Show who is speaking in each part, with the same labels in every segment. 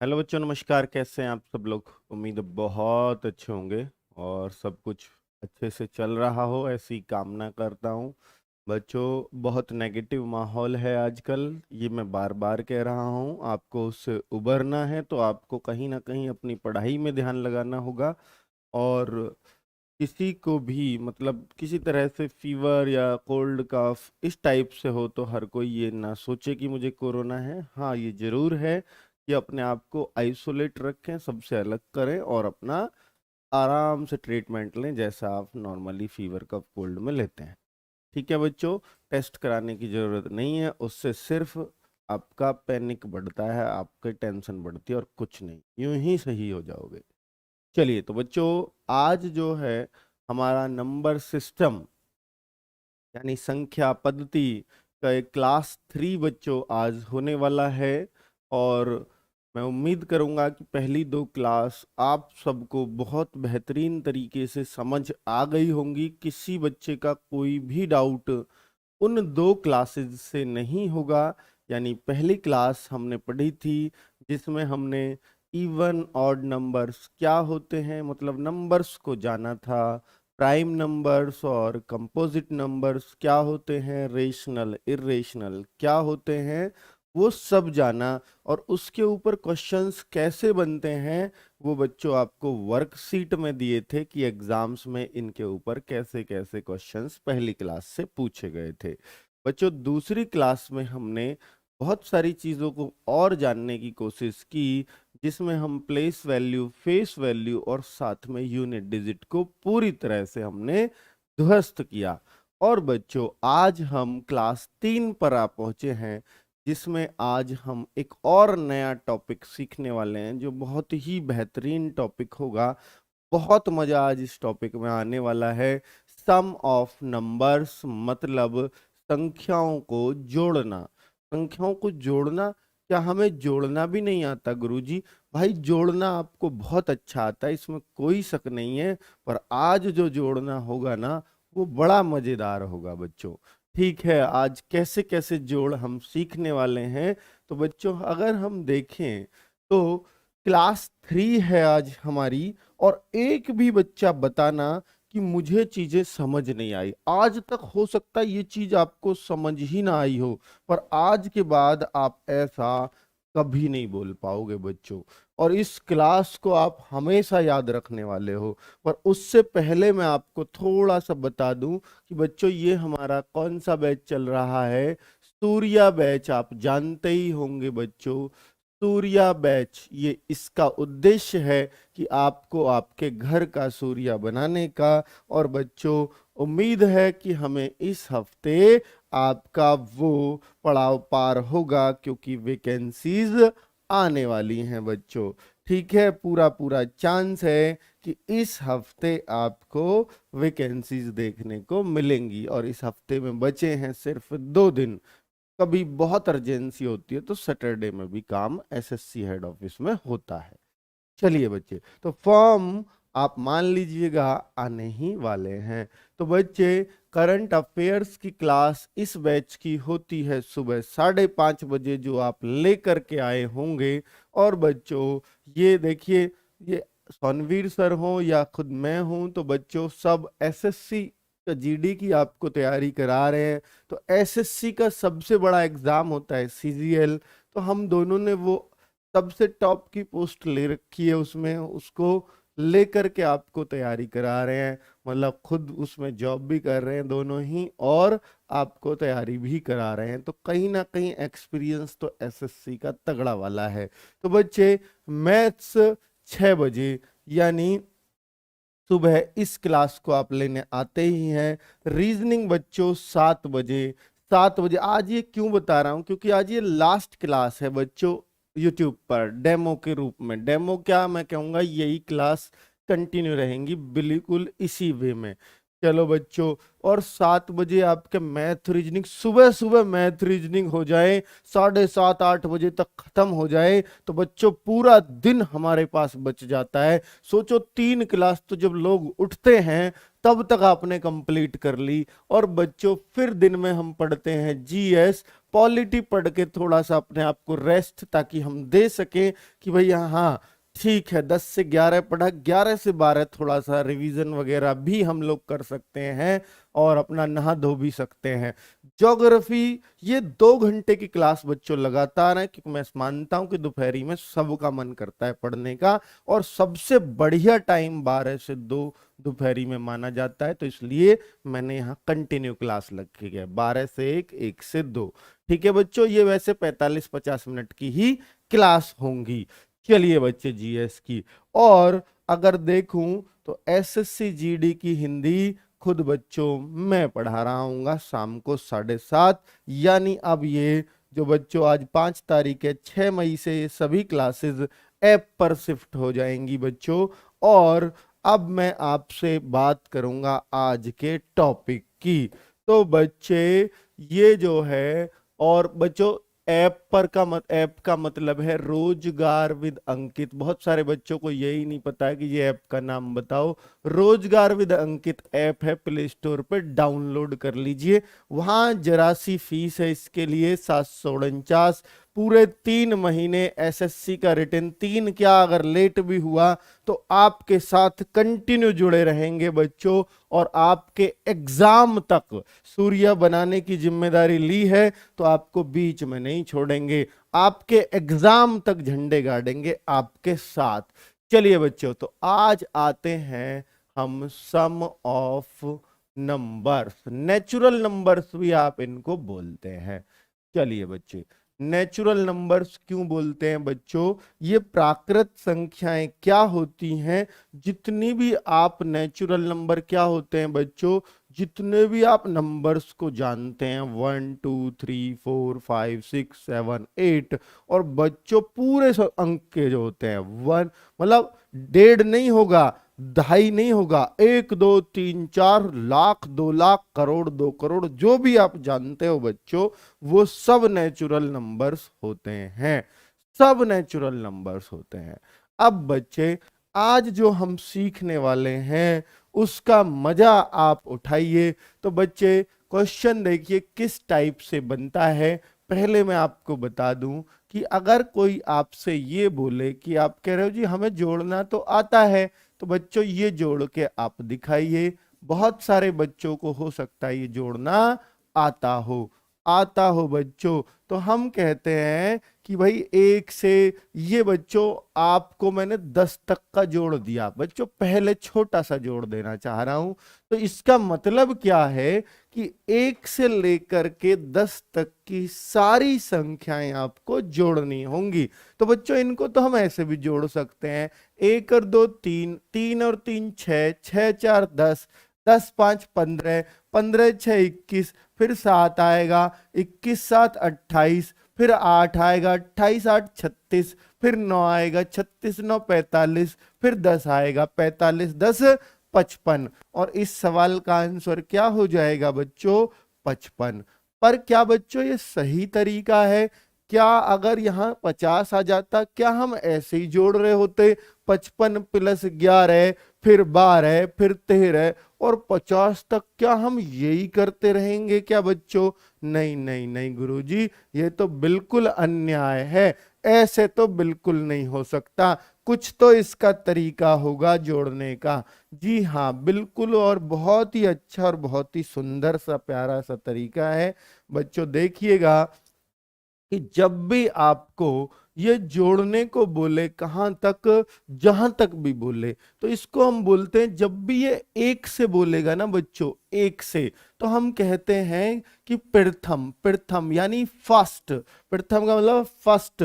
Speaker 1: Hello बच्चों, नमस्कार। कैसे हैं आप सब लोग? उम्मीद है बहुत अच्छे होंगे और सब कुछ अच्छे से चल रहा हो, ऐसी कामना करता हूँ। बच्चों, बहुत नेगेटिव माहौल है आजकल, ये मैं बार बार कह रहा हूँ। आपको उससे उबरना है तो आपको कहीं ना कहीं अपनी पढ़ाई में ध्यान लगाना होगा। और किसी को भी मतलब किसी तरह से फीवर या कोल्ड कफ इस टाइप से हो तो हर कोई ये ना सोचे कि मुझे कोरोना है। हाँ, ये जरूर है कि अपने आप को आइसोलेट रखें, सबसे अलग करें और अपना आराम से ट्रीटमेंट लें जैसा आप नॉर्मली फीवर कफ कोल्ड में लेते हैं। ठीक है बच्चों, टेस्ट कराने की जरूरत नहीं है, उससे सिर्फ आपका पैनिक बढ़ता है, आपके टेंशन बढ़ती है और कुछ नहीं, यूं ही सही हो जाओगे। चलिए तो बच्चों, आज जो है हमारा नंबर सिस्टम यानी संख्या पद्धति का एक क्लास 3 बच्चों आज होने वाला है। और मैं उम्मीद करूंगा कि पहली दो क्लास आप सबको बहुत बेहतरीन तरीके से समझ आ गई होंगी। किसी बच्चे का कोई भी डाउट उन दो क्लासेस से नहीं होगा। यानी पहली क्लास हमने पढ़ी थी जिसमें हमने इवन ऑड नंबर्स क्या होते हैं मतलब नंबर्स को जाना था, प्राइम नंबर्स और कंपोजिट नंबर्स क्या होते हैं, रेशनल इरेशनल क्या होते हैं, वो सब जाना। और उसके ऊपर क्वेश्चंस कैसे बनते हैं वो बच्चों आपको वर्कशीट में दिए थे कि एग्जाम्स में इनके ऊपर कैसे कैसे क्वेश्चंस पहली क्लास से पूछे गए थे। बच्चों, दूसरी क्लास में हमने बहुत सारी चीज़ों को और जानने की कोशिश की जिसमें हम प्लेस वैल्यू, फेस वैल्यू और साथ में यूनिट डिजिट को पूरी तरह से हमने ध्वस्त किया। और बच्चों, आज हम क्लास 3 पर आ पहुंचे हैं जिसमें आज हम एक और नया टॉपिक सीखने वाले हैं जो बहुत ही बेहतरीन टॉपिक होगा। बहुत मजा आज इस टॉपिक में आने वाला है। सम ऑफ नंबर्स मतलब संख्याओं को जोड़ना। संख्याओं को जोड़ना, क्या हमें जोड़ना भी नहीं आता गुरुजी? भाई, जोड़ना आपको बहुत अच्छा आता है, इसमें कोई शक नहीं है। पर आज जो जोड़ना होगा ना, वो बड़ा मजेदार होगा बच्चों। ठीक है, आज कैसे कैसे जोड़ हम सीखने वाले हैं। तो बच्चों, अगर हम देखें तो क्लास 3 है आज हमारी। और एक भी बच्चा बताना कि मुझे चीजें समझ नहीं आई। आज तक हो सकता है ये चीज आपको समझ ही ना आई हो, पर आज के बाद आप ऐसा कभी नहीं बोल पाओगे बच्चों। और इस क्लास को आप हमेशा याद रखने वाले हो। पर उससे पहले मैं आपको थोड़ा सा बता दूं कि बच्चों, ये हमारा कौन सा बैच चल रहा है। सूर्या बैच आप जानते ही होंगे बच्चों। सूर्या बैच, ये इसका उद्देश्य है कि आपको आपके घर का सूर्या बनाने का। और बच्चों, उम्मीद है कि हमें इस हफ्ते आपका वो पड़ाव पार होगा क्योंकि वैकेंसीज आने वाली हैं बच्चों। ठीक है, पूरा पूरा चांस है कि इस हफ्ते आपको वैकेंसीज देखने को मिलेंगी। और इस हफ्ते में बचे हैं सिर्फ 2 दिन। कभी बहुत अर्जेंसी होती है तो सैटरडे में भी काम एसएससी हेड ऑफिस में होता है। चलिए बच्चे, तो फॉर्म आप मान लीजिएगा आने ही वाले हैं। तो बच्चे, करंट अफेयर्स की क्लास इस बैच की होती है सुबह 5:30 बजे, जो आप लेकर के आए होंगे। और बच्चों, ये देखिए, ये सौनवीर सर हो या खुद मैं हूं, तो बच्चों सब एसएससी का जीडी की आपको तैयारी करा रहे हैं। तो एसएससी का सबसे बड़ा एग्जाम होता है सीजीएल। तो हम दोनों ने वो सबसे टॉप की पोस्ट ले रखी है, उसमें उसको लेकर के आपको तैयारी करा रहे हैं। मतलब खुद उसमें जॉब भी कर रहे हैं दोनों ही, और आपको तैयारी भी करा रहे हैं। तो कहीं ना कहीं एक्सपीरियंस तो एसएससी का तगड़ा वाला है। तो बच्चे, मैथ्स 6 बजे यानी सुबह इस क्लास को आप लेने आते ही हैं। रीजनिंग बच्चों 7 बजे। 7 बजे आज ये क्यों बता रहा हूं, क्योंकि आज ये लास्ट क्लास है बच्चों यूट्यूब पर डेमो के रूप में। डेमो क्या, मैं कहूंगा यही क्लास कंटिन्यू रहेंगी बिल्कुल इसी वे में। चलो बच्चों, और 7 बजे आपके मैथ रीजनिंग, सुबह सुबह मैथ रीजनिंग हो जाए, 7:30-8 बजे तक खत्म हो जाए, तो बच्चों पूरा दिन हमारे पास बच जाता है। सोचो 3 क्लास तो जब लोग उठते हैं तब तक आपने कंप्लीट कर ली। और बच्चों फिर दिन में हम पढ़ते हैं जीएस, पॉलिटी पढ़ के थोड़ा सा अपने आप को रेस्ट, ताकि हम दे सकें कि भैया हाँ ठीक है, 10 से 11 पढ़ा, 11 से 12 थोड़ा सा रिवीजन वगैरह भी हम लोग कर सकते हैं और अपना नहा धो भी सकते हैं। ज्योग्राफी, ये 2 घंटे की क्लास बच्चों लगातार है, क्योंकि मैं मानता हूं कि दोपहरी में सबका मन करता है पढ़ने का, और सबसे बढ़िया टाइम 12 से 2 दोपहरी में माना जाता है, तो इसलिए मैंने यहाँ कंटिन्यू क्लास रखी है, 12 से 1, 1 से 2। ठीक है बच्चों, ये वैसे 45-50 मिनट की ही क्लास होंगी। चलिए बच्चे, जीएस की, और अगर देखूं तो एसएससी जीडी की हिंदी खुद बच्चों मैं पढ़ा रहा हूँ शाम को 7:30, यानी अब ये जो बच्चों आज 5 तारीख है, 6 मई से ये सभी क्लासेस ऐप पर शिफ्ट हो जाएंगी बच्चों। और अब मैं आपसे बात करूंगा आज के टॉपिक की। तो बच्चे ये जो है, और बच्चों ऐप का मतलब है रोजगार विद अंकित। बहुत सारे बच्चों को यही नहीं पता है कि ये ऐप का नाम बताओ। रोजगार विद अंकित ऐप है, प्ले स्टोर पे डाउनलोड कर लीजिए। वहां जरा सी फीस है इसके लिए 749। पूरे 3 महीने एसएससी का रिटन, 3 क्या अगर लेट भी हुआ तो आपके साथ कंटिन्यू जुड़े रहेंगे बच्चों, और आपके एग्जाम तक सूर्य बनाने की जिम्मेदारी ली है, तो आपको बीच में नहीं छोड़ेंगे, आपके एग्जाम तक झंडे गाड़ेंगे आपके साथ। चलिए बच्चों, तो आज आते हैं हम सम ऑफ नंबर्स, नेचुरल नंबर्स भी आप इनको बोलते हैं। चलिए बच्चे, नेचुरल नंबर्स क्यों बोलते हैं बच्चों? ये प्राकृत संख्याएं क्या होती हैं? जितनी भी आप नेचुरल नंबर क्या होते हैं बच्चों, जितने भी आप नंबर्स को जानते हैं, 1 2 3 4 5 6 7 8, और बच्चों पूरे अंक के जो होते हैं, 1 मतलब 1.5 नहीं होगा, 2.5 नहीं होगा, 1 2 3 4 लाख, 2 लाख, करोड़, 2 करोड़, जो भी आप जानते हो बच्चों, वो सब नेचुरल नंबर्स होते हैं, सब नेचुरल नंबर्स होते हैं। अब बच्चे, आज जो हम सीखने वाले हैं उसका मजा आप उठाइए। तो बच्चे क्वेश्चन देखिए किस टाइप से बनता है। पहले मैं आपको बता दूं कि अगर कोई आपसे ये बोले कि आप कह रहे हो जी हमें जोड़ना तो आता है, तो बच्चों ये जोड़ के आप दिखाइए। बहुत सारे बच्चों को हो सकता है ये जोड़ना आता हो बच्चों, तो हम कहते हैं कि भाई 1 से, ये बच्चों आपको मैंने 10 तक का जोड़ दिया बच्चों, पहले छोटा सा जोड़ देना चाह रहा हूं। तो इसका मतलब क्या है कि 1 से लेकर के 10 तक की सारी संख्याएं आपको जोड़नी होंगी। तो बच्चों इनको तो हम ऐसे भी जोड़ सकते हैं, 1 और 2 3, 3 और 3 6, 6 4 10, 10 5 15, 15 6 21, फिर 7 आएगा, 21 7 28, फिर 8 आएगा, 28 8 36, फिर 9 आएगा, 36 9 45, फिर 10 आएगा, 45 10 55। और इस सवाल का आंसर क्या हो जाएगा बच्चों? 55। पर क्या बच्चों ये सही तरीका है? क्या अगर यहाँ 50 आ जाता, क्या हम ऐसे ही जोड़ रहे होते? 55 + 11, फिर 12, फिर 13 और 50 तक, क्या हम यही करते रहेंगे क्या बच्चों? नहीं नहीं नहीं गुरुजी, ये तो बिल्कुल अन्याय है, ऐसे तो बिल्कुल नहीं हो सकता, कुछ तो इसका तरीका होगा जोड़ने का। जी हाँ बिल्कुल, और बहुत ही अच्छा और बहुत ही सुंदर सा प्यारा सा तरीका है बच्चों। देखिएगा कि जब भी आपको ये जोड़ने को बोले, कहां तक, जहां तक भी बोले, तो इसको हम बोलते हैं, जब भी ये 1 से बोलेगा ना बच्चों, 1 से, तो हम कहते हैं कि प्रथम, प्रथम यानी फर्स्ट, प्रथम का मतलब फर्स्ट।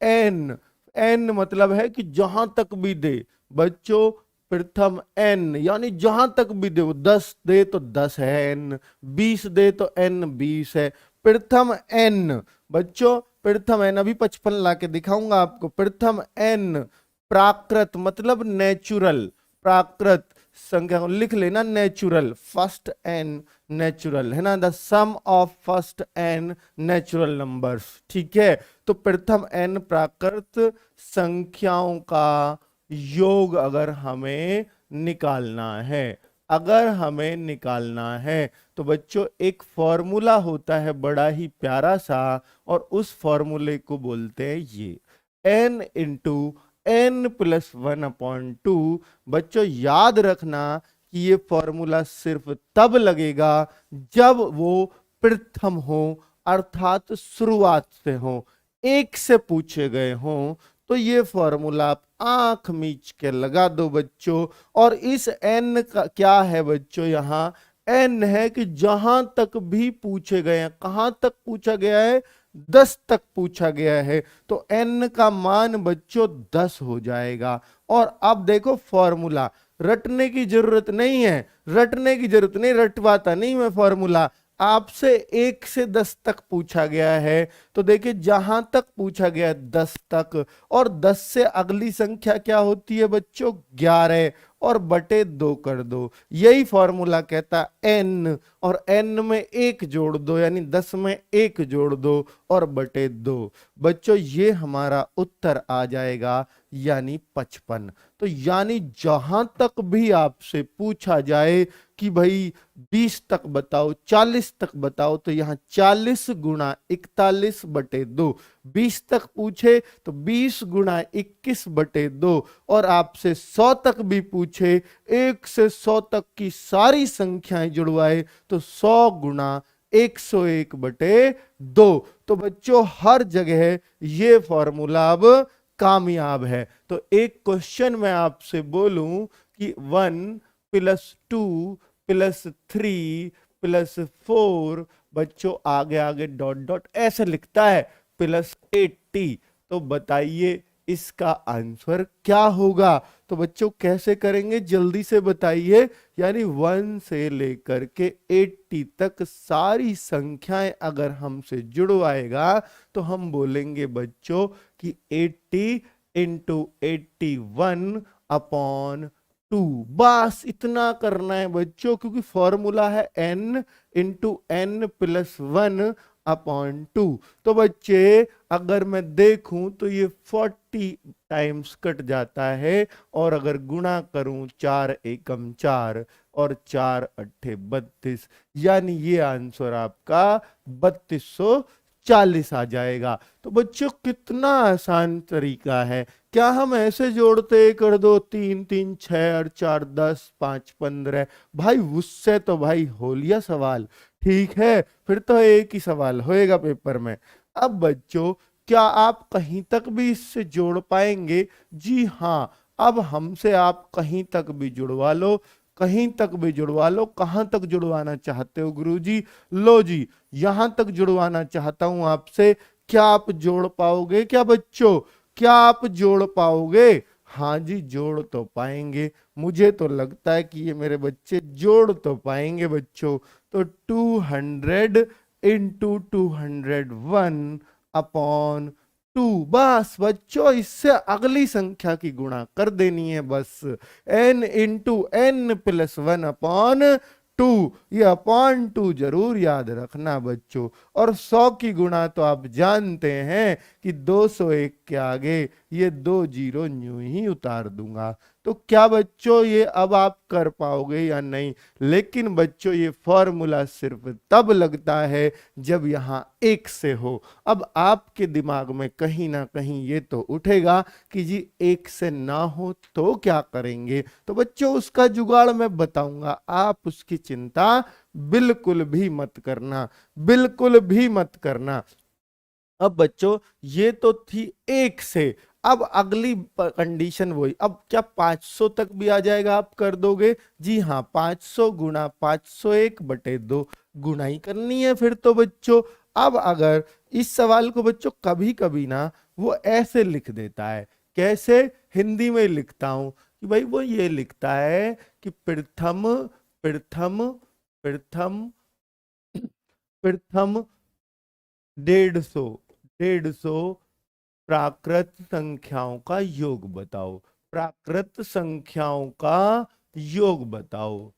Speaker 1: एन, एन मतलब है कि जहां तक भी दे बच्चों, प्रथम एन यानी जहां तक भी दे, 10 दे तो 10 है एन, 20 दे तो एन 20 है, प्रथम एन बच्चों, प्रथम एन, अभी 55 ला के दिखाऊंगा आपको। प्रथम एन, प्राकृत मतलब नेचुरल, प्राकृत संख्या को लिख लेना नेचुरल, फर्स्ट एन नेचुरल है ना, the sum of first n natural numbers, ठीक है। तो प्रथम एन प्राकृत संख्याओं का योग अगर हमें निकालना है, अगर हमें निकालना है तो बच्चों एक फॉर्मूला होता है बड़ा ही प्यारा सा, और उस फॉर्मूले को बोलते हैं ये n इंटू n प्लस 1/2। बच्चों याद रखना कि ये फॉर्मूला सिर्फ तब लगेगा जब वो प्रथम हो, अर्थात शुरुआत से हो, एक से पूछे गए हों। तो ये फॉर्मूला आप आंख मीच के लगा दो बच्चों। और इस n का क्या है बच्चों, यहाँ n है कि जहां तक भी पूछे गए हैं, कहां तक पूछा गया है, 10 तक पूछा गया है, तो n का मान बच्चों 10 हो जाएगा। और अब देखो फॉर्मूला रटने की जरूरत नहीं है, रटने की जरूरत नहीं, रटवाता नहीं मैं फॉर्मूला। आपसे 1 से 10 तक पूछा गया है, तो देखिए जहां तक पूछा गया है 10 तक, और 10 से अगली संख्या क्या होती है बच्चों, 11, और बटे 2 कर दो। यही फॉर्मूला कहता n, और n में 1 जोड़ दो, यानी 10 में 1 जोड़ दो और बटे 2। बच्चों ये हमारा उत्तर आ जाएगा, यानी 55। तो यानी जहां तक भी आपसे पूछा जाए कि भाई 20 तक बताओ, 40 तक बताओ, तो यहाँ 40 गुणा 41 बटे 2। 20 तक पूछे तो 20 गुणा 21 बटे 2। और आपसे 100 तक भी पूछे, 1 से 100 तक की सारी संख्याएं जुड़वाए, तो 100 गुणा 101 बटे 2। तो बच्चों हर जगह ये फॉर्मूला अब कामयाब है। तो एक क्वेश्चन मैं आपसे बोलूं कि 1 + 2 + 3 + 4, बच्चों आगे आगे डॉट डॉट ऐसे लिखता है, +80, तो बताइए इसका आंसर क्या होगा। तो बच्चों कैसे करेंगे जल्दी से बताइए। यानी 1 से लेकर के 80 तक सारी संख्याएं अगर हमसे जुड़वाएगा, तो हम बोलेंगे बच्चों कि 80 × 81/2। बस इतना करना है बच्चों, क्योंकि फॉर्मूला है n × n + 1/2। तो बच्चे अगर मैं देखूं तो ये 40 टाइम्स कट जाता है, और अगर गुणा करूं 4 एकम 4 और 4 अट्ठे 32, यानी ये आंसर आपका 3240 आ जाएगा। तो बच्चों कितना आसान तरीका है। क्या हम ऐसे जोड़ते कर दो 3 3 6 और 4 10 5 15, भाई उससे तो भाई हो लिया सवाल, ठीक है, फिर तो एक ही सवाल होएगा पेपर में। अब बच्चों क्या आप कहीं तक भी इससे जोड़ पाएंगे? जी हाँ, अब हमसे आप कहीं तक भी जुड़वा लो, कहीं तक भी जुड़वा लो। कहां तक जुड़वाना चाहते हो गुरुजी? लो जी, यहां तक जुड़वाना चाहता हूं आपसे। क्या आप जोड़ पाओगे क्या बच्चों? क्या आप जोड़ पाओगे? हाँ जी जोड़ तो पाएंगे, मुझे तो लगता है कि ये मेरे बच्चे जोड़ तो पाएंगे बच्चों। तो 200 × 201/2। बस बच्चों इससे अगली संख्या की गुणा कर देनी है बस, n × n + 1/2। ये /2 जरूर याद रखना बच्चों। और 100 की गुणा तो आप जानते हैं कि 201 के आगे ये 2 जीरो यूं ही उतार दूंगा। तो क्या बच्चों ये अब आप कर पाओगे या नहीं? लेकिन बच्चों ये फॉर्मूला सिर्फ तब लगता है जब यहां 1 से हो। अब आपके दिमाग में कहीं ना कहीं ये तो उठेगा कि जी 1 से ना हो तो क्या करेंगे? तो बच्चों उसका जुगाड़ मैं बताऊंगा, आप उसकी चिंता बिल्कुल भी मत करना, बिल्कुल भी मत करना। अब बच्चों ये तो थी 1 से, अब अगली कंडीशन वही। अब क्या 500 तक भी आ जाएगा? आप कर दोगे? जी हाँ, 500 गुणा 501/2 गुणा ही करनी है फिर तो बच्चों। अब अगर इस सवाल को बच्चों कभी कभी ना वो ऐसे लिख देता है, कैसे? हिंदी में लिखता हूं कि भाई वो ये लिखता है कि प्रथम प्रथम प्रथम प्रथम 150 प्राकृत संख्याओं का योग बताओ। प्राकृत संख्याओं का योग बताओ।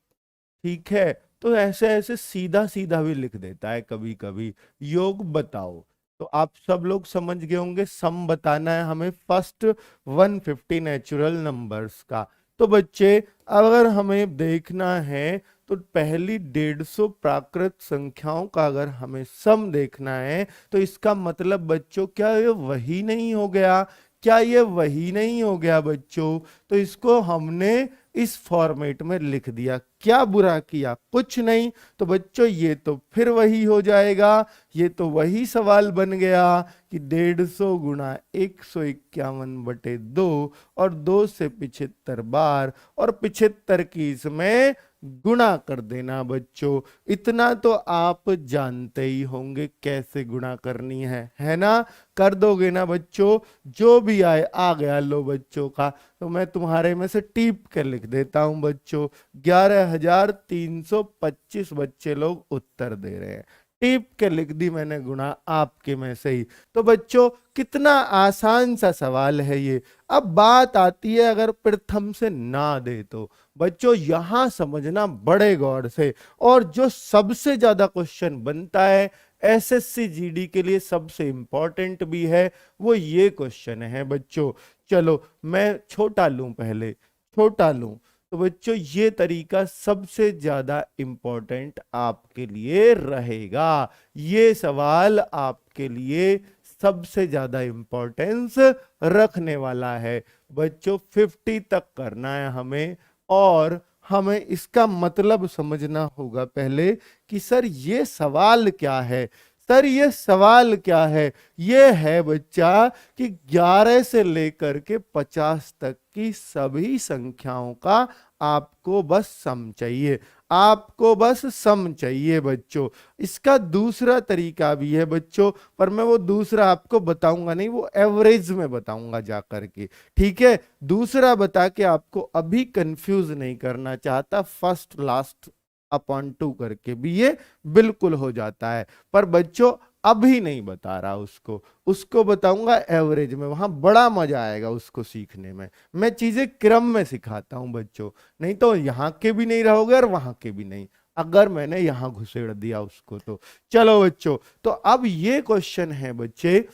Speaker 1: ठीक है, तो ऐसे ऐसे सीधा सीधा भी लिख देता है कभी कभी, योग बताओ। तो आप सब लोग समझ गए होंगे, सम बताना है हमें फर्स्ट 150 नेचुरल नंबर्स का। तो बच्चे अगर हमें देखना है तो पहली 150 प्राकृत संख्याओं का अगर हमें सम देखना है, तो इसका मतलब बच्चों क्या ये वही नहीं हो गया? क्या ये वही नहीं हो गया बच्चों? तो इसको हमने इस फॉर्मेट में लिख दिया, क्या बुरा किया? कुछ नहीं। तो बच्चों ये तो फिर वही हो जाएगा, ये तो वही सवाल बन गया कि 150 गुणा 151/2 और 2 से 75 बार, और 75 की इसमें गुणा कर देना बच्चों। इतना तो आप जानते ही होंगे कैसे गुणा करनी है ना? कर दोगे ना बच्चों? जो भी आए आ गया, लो बच्चों का। तो मैं तुम्हारे में से टीप के लिख देता हूं बच्चों, 11,325 बच्चे लोग उत्तर दे रहे हैं। टीप के लिख दी मैंने गुणा आपके में से ही। तो बच्चों कितना आसान सा सवाल है ये। अब बात आती है अगर प्रथम से ना दे तो बच्चों यहां समझना बड़े गौर से। और जो सबसे ज्यादा क्वेश्चन बनता है एसएससी जीडी के लिए, सबसे इंपॉर्टेंट भी है, वो ये क्वेश्चन है बच्चों। चलो मैं छोटा लूं, पहले छोटा लूं। तो बच्चों ये तरीका सबसे ज्यादा इंपॉर्टेंट आपके लिए रहेगा। ये सवाल आपके लिए सबसे ज्यादा इंपॉर्टेंस रखने वाला है बच्चों। 50 तक करना है हमें, और हमें इसका मतलब समझना होगा पहले कि सर ये सवाल क्या है। सर ये सवाल क्या है? ये है बच्चा कि 11 से लेकर के 50 तक की सभी संख्याओं का आपको बस सम चाहिए, आपको बस सम चाहिए बच्चों। इसका दूसरा तरीका भी है बच्चों, पर मैं वो दूसरा आपको बताऊंगा नहीं, वो एवरेज में बताऊंगा जा करके। ठीक है, दूसरा बता के आपको अभी कंफ्यूज नहीं करना चाहता, फर्स्ट लास्ट अपॉन 2 करके भी ये बिल्कुल हो जाता है। पर बच्चों अभी नहीं बता रहा उसको, उसको बताऊंगा एवरेज में, वहां बड़ा मजा आएगा उसको सीखने में। मैं चीजें क्रम में सिखाता हूं बच्चों, नहीं तो यहाँ के भी नहीं रहोगे और वहां के भी नहीं, अगर मैंने यहां घुसेड़ दिया उसको तो। चलो बच्चों, तो अब ये क्वेश्चन है बच्चे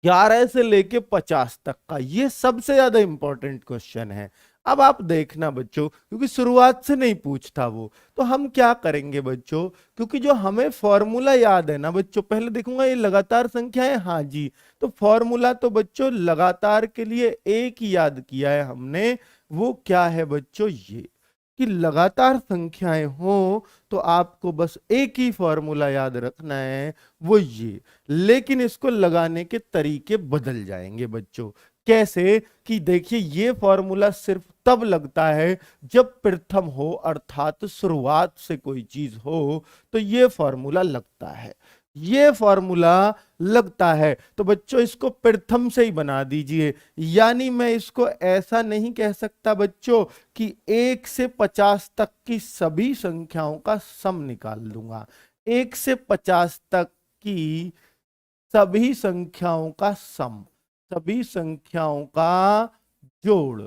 Speaker 1: 11 से लेके 50 तक का, ये सबसे ज्यादा इंपॉर्टेंट क्वेश्चन है। अब आप देखना बच्चों, क्योंकि शुरुआत से नहीं पूछता वो, तो हम क्या करेंगे बच्चों, क्योंकि जो हमें फॉर्मूला याद है ना बच्चों, पहले देखूंगा ये लगातार संख्या है, हाँ जी। तो फॉर्मूला तो बच्चों लगातार के लिए एक ही याद किया है हमने, वो क्या है बच्चों, ये कि लगातार संख्याएं हो तो आपको बस एक ही फॉर्मूला याद रखना है, वो ये। लेकिन इसको लगाने के तरीके बदल जाएंगे बच्चों। कैसे? कि देखिए ये फॉर्मूला सिर्फ तब लगता है जब प्रथम हो, अर्थात शुरुआत से कोई चीज हो, तो ये फॉर्मूला लगता है, ये फॉर्मूला लगता है। तो बच्चों इसको प्रथम से ही बना दीजिए। यानी मैं इसको ऐसा नहीं कह सकता बच्चों कि 1 से 50 तक की सभी संख्याओं का सम निकाल दूंगा। 1 से 50 तक की सभी संख्याओं का सम, सभी संख्याओं का जोड़,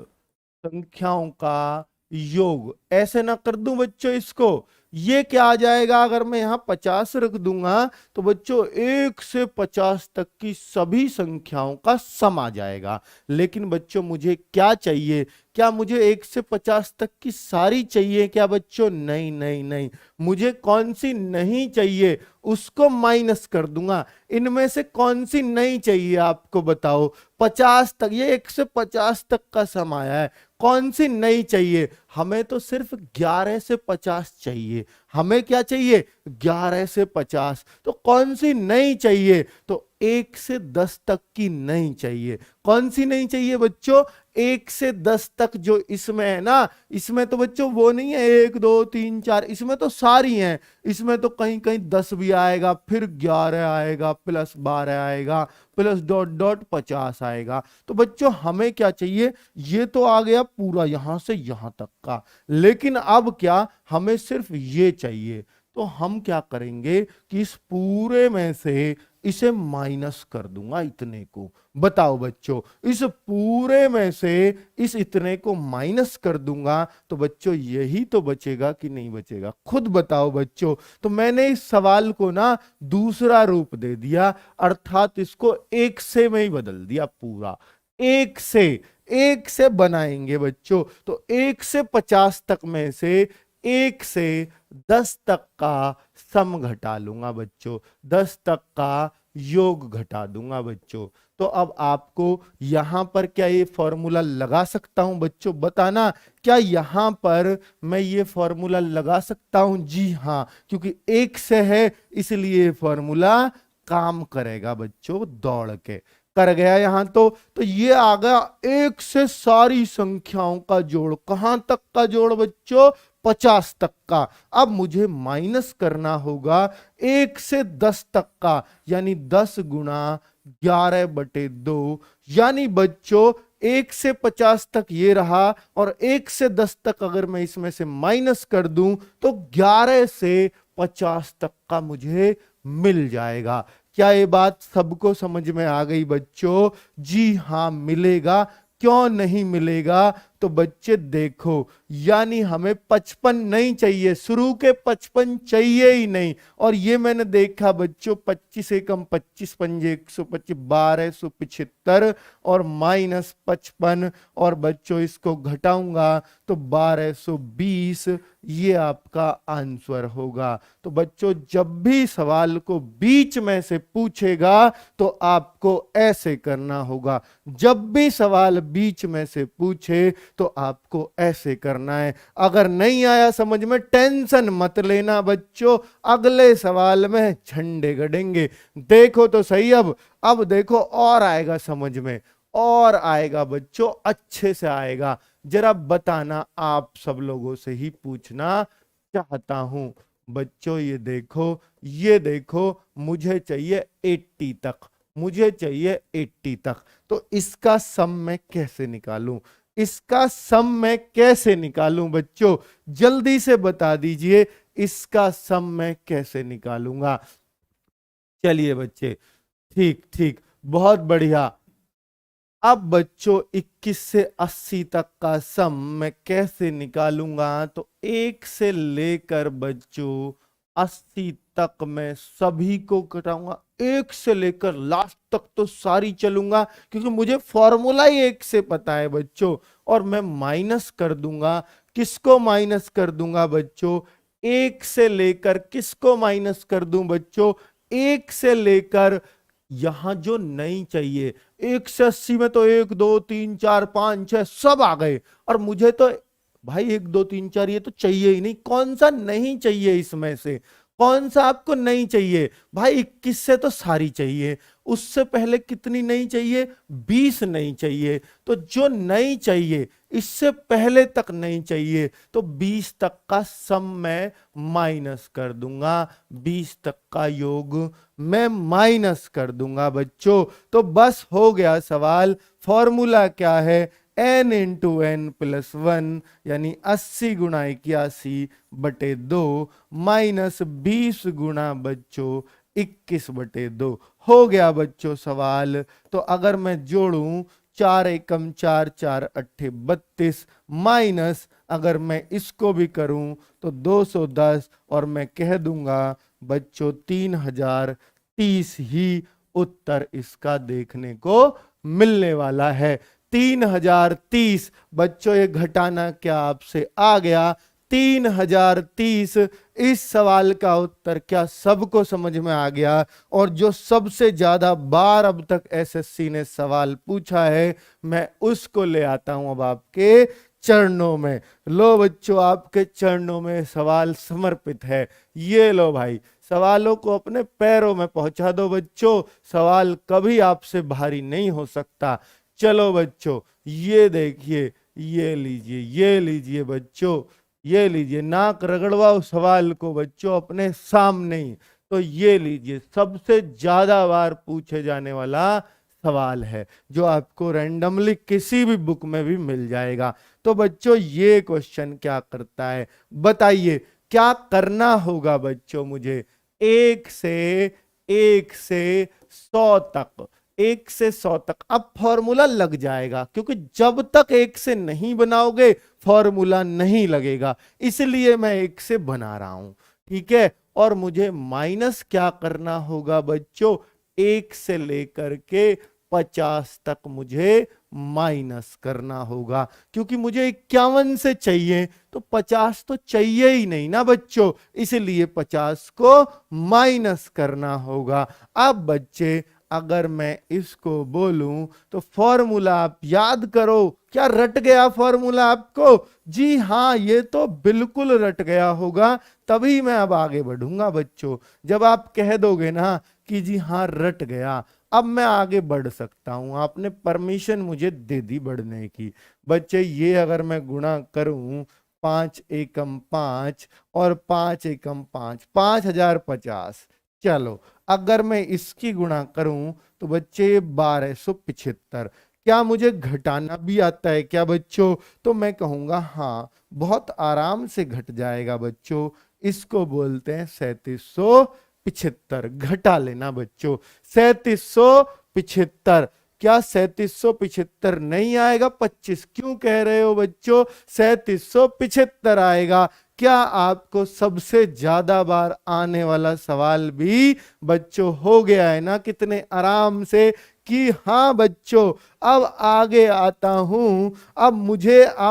Speaker 1: संख्याओं का योग, ऐसे ना कर दूं बच्चों इसको। ये क्या आ जाएगा अगर मैं यहां 50 रख दूंगा, तो बच्चों 1 से 50 तक की सभी संख्याओं का सम आ जाएगा। लेकिन बच्चों मुझे क्या चाहिए? क्या मुझे 1 से 50 तक की सारी चाहिए क्या बच्चों? नहीं नहीं नहीं, मुझे कौन सी नहीं चाहिए उसको माइनस कर दूंगा। इनमें से कौन सी नहीं चाहिए आपको बताओ? 50 तक, ये 1 से 50 तक का सम आया है, कौन सी नहीं चाहिए? हमें तो सिर्फ 11 से 50 चाहिए। हमें क्या चाहिए? 11 से 50। तो कौन सी नहीं चाहिए? तो 1 से 10 तक की नहीं चाहिए। कौन सी नहीं चाहिए बच्चों? 1 से 10 तक जो इसमें है ना, इसमें तो बच्चों वो नहीं है 1 2 3 4, इसमें तो सारी हैं। इसमें तो कहीं कहीं 10 भी आएगा, फिर 11 आएगा, प्लस 12 आएगा, प्लस डॉट डॉट 50 आएगा। तो बच्चों हमें क्या चाहिए? ये तो आ गया पूरा यहां से यहां तक का, लेकिन अब क्या, हमें सिर्फ ये चाहिए। तो हम क्या करेंगे कि इस पूरे में से इसे माइनस कर दूंगा इतने को। बताओ बच्चों, इस पूरे में से इस इतने को माइनस कर दूंगा तो बच्चों यही तो बचेगा कि नहीं बचेगा, खुद बताओ बच्चों। तो मैंने इस सवाल को ना दूसरा रूप दे दिया, अर्थात इसको एक से में ही बदल दिया पूरा। एक से बनाएंगे बच्चों, तो 1 से 50 तक में से 1 से 10 तक का सम घटा लूंगा बच्चों, 10 तक का योग घटा दूंगा बच्चों। तो अब आपको यहां पर क्या ये फॉर्मूला लगा सकता हूं बच्चों, बताना क्या यहां पर मैं ये फॉर्मूला लगा सकता हूं? जी हां, क्योंकि 1 से है इसलिए फॉर्मूला काम करेगा बच्चों, दौड़ के कर गया यहां। तो ये आ गया 1 से सारी संख्याओं का जोड़। कहां तक का जोड़ बच्चों? 50 तक का। अब मुझे माइनस करना होगा 1 से 10 तक का, यानी 10 गुणा 11/2, यानी बच्चों 1 से 50 तक ये रहा, और 1 से 10 तक अगर मैं इसमें से माइनस कर दूं तो 11 से 50 तक का मुझे मिल जाएगा। क्या ये बात सबको समझ में आ गई बच्चों? जी हां, मिलेगा। क्यों नहीं मिलेगा? तो बच्चे देखो, यानी हमें 55 नहीं चाहिए, शुरू के 55 चाहिए ही नहीं। और ये मैंने देखा बच्चों, 25 एकम 25 पंजे 125, 1275 और -55, और बच्चों इसको घटाऊंगा तो 1220, ये आपका आंसर होगा। तो बच्चों जब भी सवाल को बीच में से पूछेगा तो आपको ऐसे करना होगा, जब भी सवाल बीच में से पूछे तो आपको ऐसे करना है। अगर नहीं आया समझ में, टेंशन मत लेना बच्चों, अगले सवाल में झंडे गड़ेंगे। देखो तो सही, अब देखो और आएगा समझ में, और आएगा बच्चों, अच्छे से आएगा। जरा बताना, आप सब लोगों से ही पूछना चाहता हूं बच्चों। ये देखो मुझे चाहिए 80 तक, मुझे चाहिए 80 तक। तो इसका सम मैं कैसे निकालूं? इसका सम मैं कैसे निकालूं बच्चों? जल्दी से बता दीजिए, इसका सम मैं कैसे निकालूंगा? चलिए बच्चे, ठीक ठीक, बहुत बढ़िया। अब बच्चों 21 से 80 तक का सम मैं कैसे निकालूंगा? तो 1 से लेकर बच्चों 80 तक मैं सभी को घटाऊंगा, 1 से लेकर लास्ट तक तो सारी चलूंगा, क्योंकि मुझे फॉर्मूला ही 1 से पता है बच्चों। और मैं माइनस कर दूंगा, किसको माइनस कर दूंगा बच्चों? 1 से लेकर किसको माइनस कर दूं बच्चों? 1 से लेकर यहां जो नहीं चाहिए, 1 से 80 में तो 1 2 3 4 5 6 सब आ गए, और मुझे तो भाई 1 2 3 4 ये तो चाहिए ही नहीं। कौन सा नहीं चाहिए इसमें से? कौन सा आपको नहीं चाहिए? भाई 21 से तो सारी चाहिए, उससे पहले कितनी नहीं चाहिए? 20 नहीं चाहिए। तो जो नहीं चाहिए, इससे पहले तक नहीं चाहिए, तो 20 तक का सम मैं माइनस कर दूंगा, 20 तक का योग मैं माइनस कर दूंगा बच्चों। तो बस हो गया सवाल। फॉर्मूला क्या है? n इंटू एन प्लस 1, यानी 80 गुणा 81/2 माइनस 20 गुणा बच्चों 21/2 हो गया बच्चों सवाल। तो अगर मैं जोड़ूं 4 एकम 4 4 अट्ठे 32, माइनस अगर मैं इसको भी करूं तो 210, और मैं कह दूंगा बच्चों 3030 ही उत्तर इसका देखने को मिलने वाला है। 3030 बच्चों, ये घटाना क्या आपसे आ गया? 3030। इस सवाल का उत्तर क्या सबको समझ में आ गया? और जो सबसे ज्यादा बार अब तक एसएससी ने सवाल पूछा है, मैं उसको ले आता हूं अब आपके चरणों में। लो बच्चों, आपके चरणों में सवाल समर्पित है। ये लो भाई, सवालों को अपने पैरों में पहुंचा दो बच्चों, सवाल कभी आपसे भारी नहीं हो सकता। चलो बच्चों, ये देखिए, ये लीजिए बच्चों, ये लीजिए, नाक रगड़वाओ सवाल को बच्चों अपने सामने ही। तो ये लीजिए, सबसे ज्यादा बार पूछे जाने वाला सवाल है, जो आपको रैंडमली किसी भी बुक में भी मिल जाएगा। तो बच्चों ये क्वेश्चन क्या करता है बताइए? क्या करना होगा बच्चों मुझे? 1 से 100 तक, 1 से 100 तक अब फॉर्मूला लग जाएगा, क्योंकि जब तक 1 से नहीं बनाओगे फॉर्मूला नहीं लगेगा, इसलिए मैं 1 से बना रहा हूं। ठीक है, और मुझे माइनस क्या करना होगा बच्चों? 1 से लेकर के 50 तक मुझे माइनस करना होगा, क्योंकि मुझे 51 से चाहिए तो 50 तो चाहिए ही नहीं ना बच्चों, इसलिए 50 को माइनस करना होगा। अब बच्चे अगर मैं इसको बोलूं तो फॉर्मूला आप याद करो, क्या रट गया फॉर्मूला आपको? जी हाँ, ये तो बिल्कुल रट गया होगा, तभी मैं अब आगे बढ़ूंगा बच्चों। जब आप कह दोगे ना कि जी हाँ रट गया, अब मैं आगे बढ़ सकता हूं, आपने परमिशन मुझे दे दी बढ़ने की। बच्चे ये अगर मैं गुणा करूं, 5 एकम 5 और 5 एकम 5, 5050। चलो अगर मैं इसकी गुणा करूं तो बच्चे 1275। क्या मुझे घटाना भी आता है क्या बच्चों? तो मैं कहूंगा हाँ, बहुत आराम से घट जाएगा बच्चों। इसको बोलते हैं 3775। घटा लेना बच्चों, 3775। क्या 3775 नहीं आएगा? 25 क्यों कह रहे हो बच्चों? 3775 आएगा। क्या आपको सबसे ज्यादा बार आने वाला सवाल भी बच्चों हो गया है ना कितने आराम से? कि हाँ बच्चों, अब आगे आता हूं। अब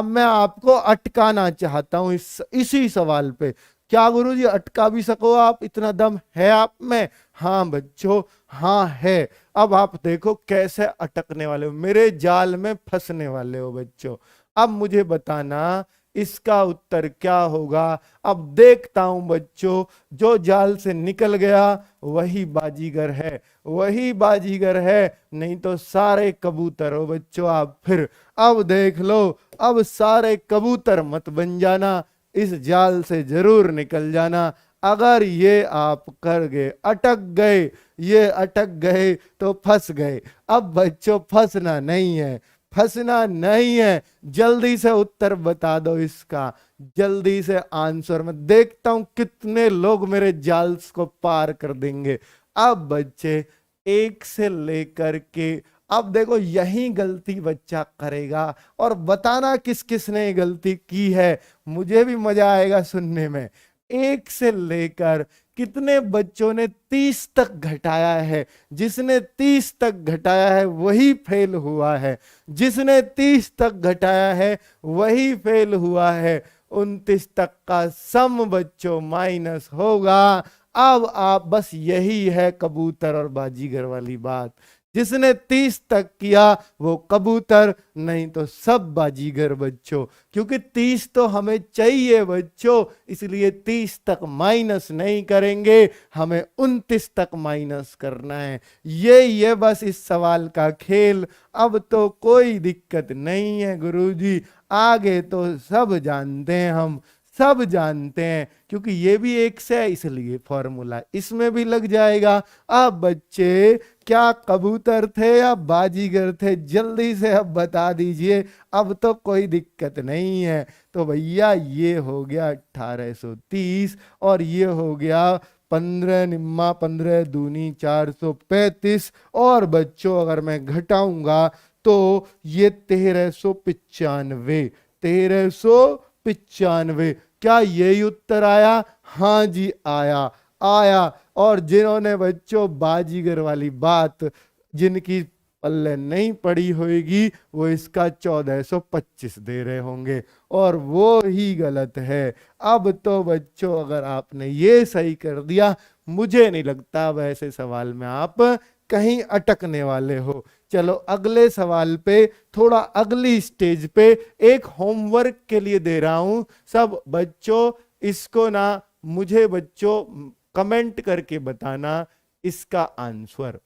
Speaker 1: मैं आपको अटकाना चाहता हूं इसी सवाल पे। क्या गुरुजी अटका भी सको आप? इतना दम है आप में? हाँ बच्चों, हाँ है। अब आप देखो कैसे अटकने वाले हो, मेरे जाल में फंसने वाले हो बच्चों। अब मुझे बताना इसका उत्तर क्या होगा। अब देखता हूं बच्चों, जो जाल से निकल गया वही बाजीगर है, वही बाजीगर है, नहीं तो सारे कबूतर हो बच्चों आप फिर। अब देख लो, अब सारे कबूतर मत बन जाना, इस जाल से जरूर निकल जाना। अगर ये आप कर गए, अटक गए, ये अटक गए तो फंस गए। अब बच्चों फंसना नहीं है, फंसना नहीं है। जल्दी से उत्तर बता दो इसका, जल्दी से आंसर। मैं देखता हूं कितने लोग मेरे जाल को पार कर देंगे। अब बच्चे 1 से लेकर के, अब देखो यही गलती बच्चा करेगा, और बताना किस किस ने गलती की है, मुझे भी मजा आएगा सुनने में। 1 से लेकर कितने बच्चों ने 30 तक घटाया है? जिसने 30 तक घटाया है वही फेल हुआ है, जिसने 30 तक घटाया है वही फेल हुआ है। 29 तक का सम बच्चों माइनस होगा। अब आप बस यही है कबूतर और बाजीगर वाली बात, जिसने 30 तक किया वो कबूतर, नहीं तो सब बाजीगर बच्चों। क्योंकि 30 तो हमें चाहिए बच्चों, इसलिए 30 तक माइनस नहीं करेंगे, हमें 29 तक माइनस करना है। ये बस इस सवाल का खेल। अब तो कोई दिक्कत नहीं है गुरुजी, आगे तो सब जानते हैं, हम सब जानते हैं, क्योंकि ये भी 1 से है इसलिए फॉर्मूला इसमें भी लग जाएगा। अब बच्चे क्या कबूतर थे या बाजीगर थे? जल्दी से अब बता दीजिए, अब तो कोई दिक्कत नहीं है। तो भैया ये हो गया 1830, और ये हो गया 15 निम्मा 15 दूनी 435, और बच्चों अगर मैं घटाऊंगा तो ये 1395, 1395। क्या यही उत्तर आया? हाँ जी आया, आया। और जिन्होंने बच्चों बाजीगर वाली बात, जिनकी पल्ले नहीं पड़ी होगी, वो इसका 1425 दे रहे होंगे, और वो ही गलत है। अब तो बच्चों अगर आपने ये सही कर दिया, मुझे नहीं लगता अब ऐसे सवाल में आप कहीं अटकने वाले हो। चलो अगले सवाल पे, थोड़ा अगली स्टेज पे, एक होमवर्क के लिए दे रहा हूं सब बच्चों। इसको ना मुझे बच्चों कमेंट करके बताना इसका आंसर,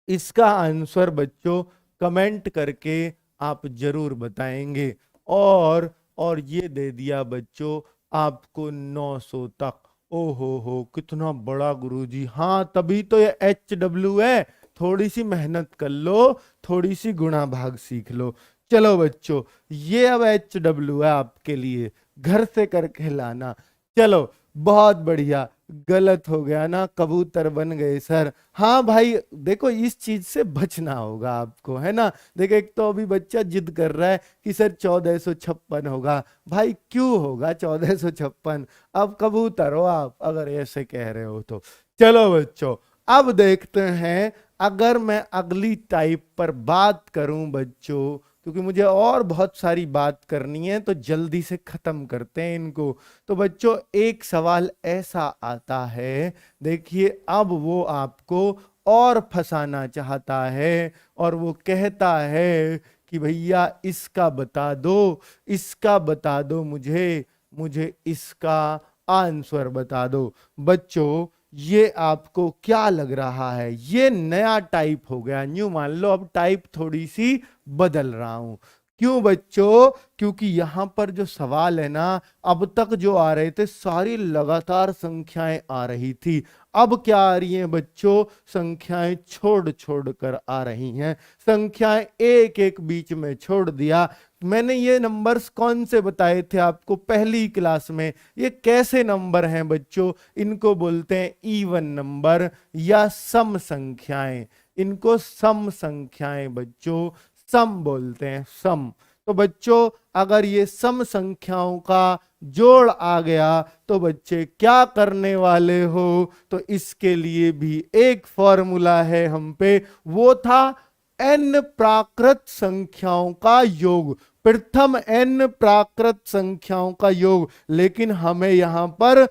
Speaker 1: इसका आंसर बच्चों कमेंट करके आप जरूर बताएंगे। और ये दे दिया बच्चों आपको 900 तक। ओहो हो, कितना बड़ा गुरुजी। हाँ तभी तो ये HW है, थोड़ी सी मेहनत कर लो, थोड़ी सी गुणा भाग सीख लो। चलो बच्चों, ये अब HW है आपके लिए, घर से करके लाना। चलो बहुत बढ़िया। गलत हो गया ना, कबूतर बन गए सर। हाँ भाई देखो, इस चीज से बचना होगा आपको, है ना। देखो एक तो अभी बच्चा जिद कर रहा है कि सर 1456 होगा। भाई क्यों होगा 1456? अब कबूतर हो आप अगर ऐसे कह रहे हो तो। चलो बच्चों, अब देखते हैं। अगर मैं अगली टाइप पर बात करूं बच्चों, क्योंकि मुझे और बहुत सारी बात करनी है, तो जल्दी से खत्म करते हैं इनको। तो बच्चों एक सवाल ऐसा आता है, देखिए अब वो आपको और फंसाना चाहता है, और वो कहता है कि भैया इसका बता दो, इसका बता दो मुझे, मुझे इसका आंसर बता दो। बच्चों ये आपको क्या लग रहा है? ये नया टाइप हो गया, न्यू मान लो, अब टाइप थोड़ी सी बदल रहा हूं। क्यों बच्चों? क्योंकि यहां पर जो सवाल है ना, अब तक जो आ रहे थे सारी लगातार संख्याएं आ रही थी। अब क्या आ रही हैं बच्चों? संख्याएं छोड़ छोड़ कर आ रही हैं। संख्याएं एक एक बीच में छोड़ दिया। मैंने ये नंबर्स कौन से बताए थे आपको पहली क्लास में? ये कैसे नंबर हैं बच्चों? इनको बोलते हैं इवन नंबर या सम संख्याएं। इनको सम संख्याएं बच्चों, सम बोलते हैं, सम। तो बच्चों अगर ये सम संख्याओं का जोड़ आ गया तो बच्चे क्या करने वाले हो? तो इसके लिए भी एक फॉर्मूला है हम पे, वो था n प्राकृत संख्याओं का योग। प्रथम n प्राकृत संख्याओं का योग। लेकिन हमें यहां पर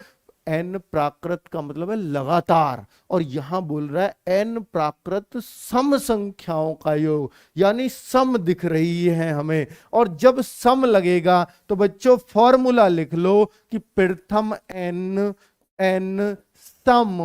Speaker 1: n प्राकृत का मतलब है लगातार, और यहां बोल रहा है n प्राकृत सम संख्याओं का योग, यानी सम दिख रही है हमें। और जब सम लगेगा तो बच्चों फॉर्मूला लिख लो कि प्रथम n सम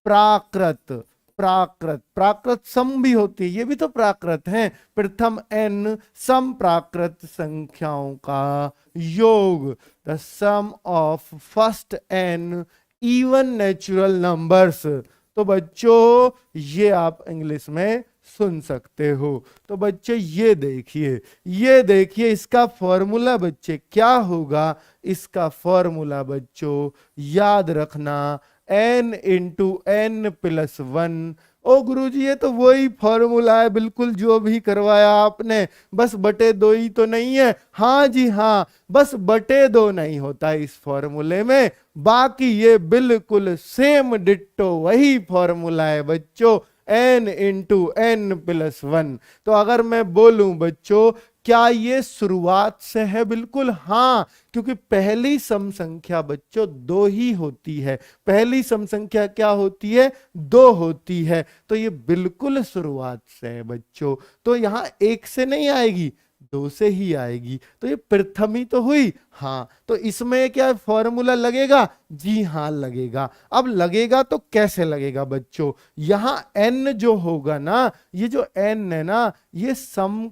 Speaker 1: प्राकृत। प्राकृत, प्राकृत सम भी होती है, ये भी तो प्राकृत है। प्रथम n सम प्राकृत संख्याओं का योग, the sum of first n even natural numbers. तो बच्चों ये आप इंग्लिश में सुन सकते हो। तो बच्चे ये देखिए, ये देखिए इसका फॉर्मूला बच्चे क्या होगा? इसका फॉर्मूला बच्चों याद रखना, n इंटू n प्लस 1। ओ गुरुजी ये तो वही फॉर्मूला है बिल्कुल जो भी करवाया आपने, बस बटे दो ही तो नहीं है। हाँ जी हाँ, बस बटे दो नहीं होता इस फॉर्मूले में, बाकी ये बिल्कुल सेम डिट्टो वही फॉर्मूला है बच्चों, n इंटू n प्लस 1। तो अगर मैं बोलूं बच्चों क्या ये शुरुआत से है? बिल्कुल हाँ, क्योंकि पहली सम संख्या बच्चों दो ही होती है। पहली सम संख्या क्या होती है? दो होती है। तो ये बिल्कुल शुरुआत से है बच्चों। तो यहां एक से नहीं आएगी, दो से ही आएगी। तो ये प्रथमी तो हुई। हाँ, तो इसमें क्या फॉर्मूला लगेगा? जी हाँ लगेगा। अब लगेगा तो कैसे लगेगा बच्चों? यहां n जो होगा ना, ये जो n है ना, ये सम,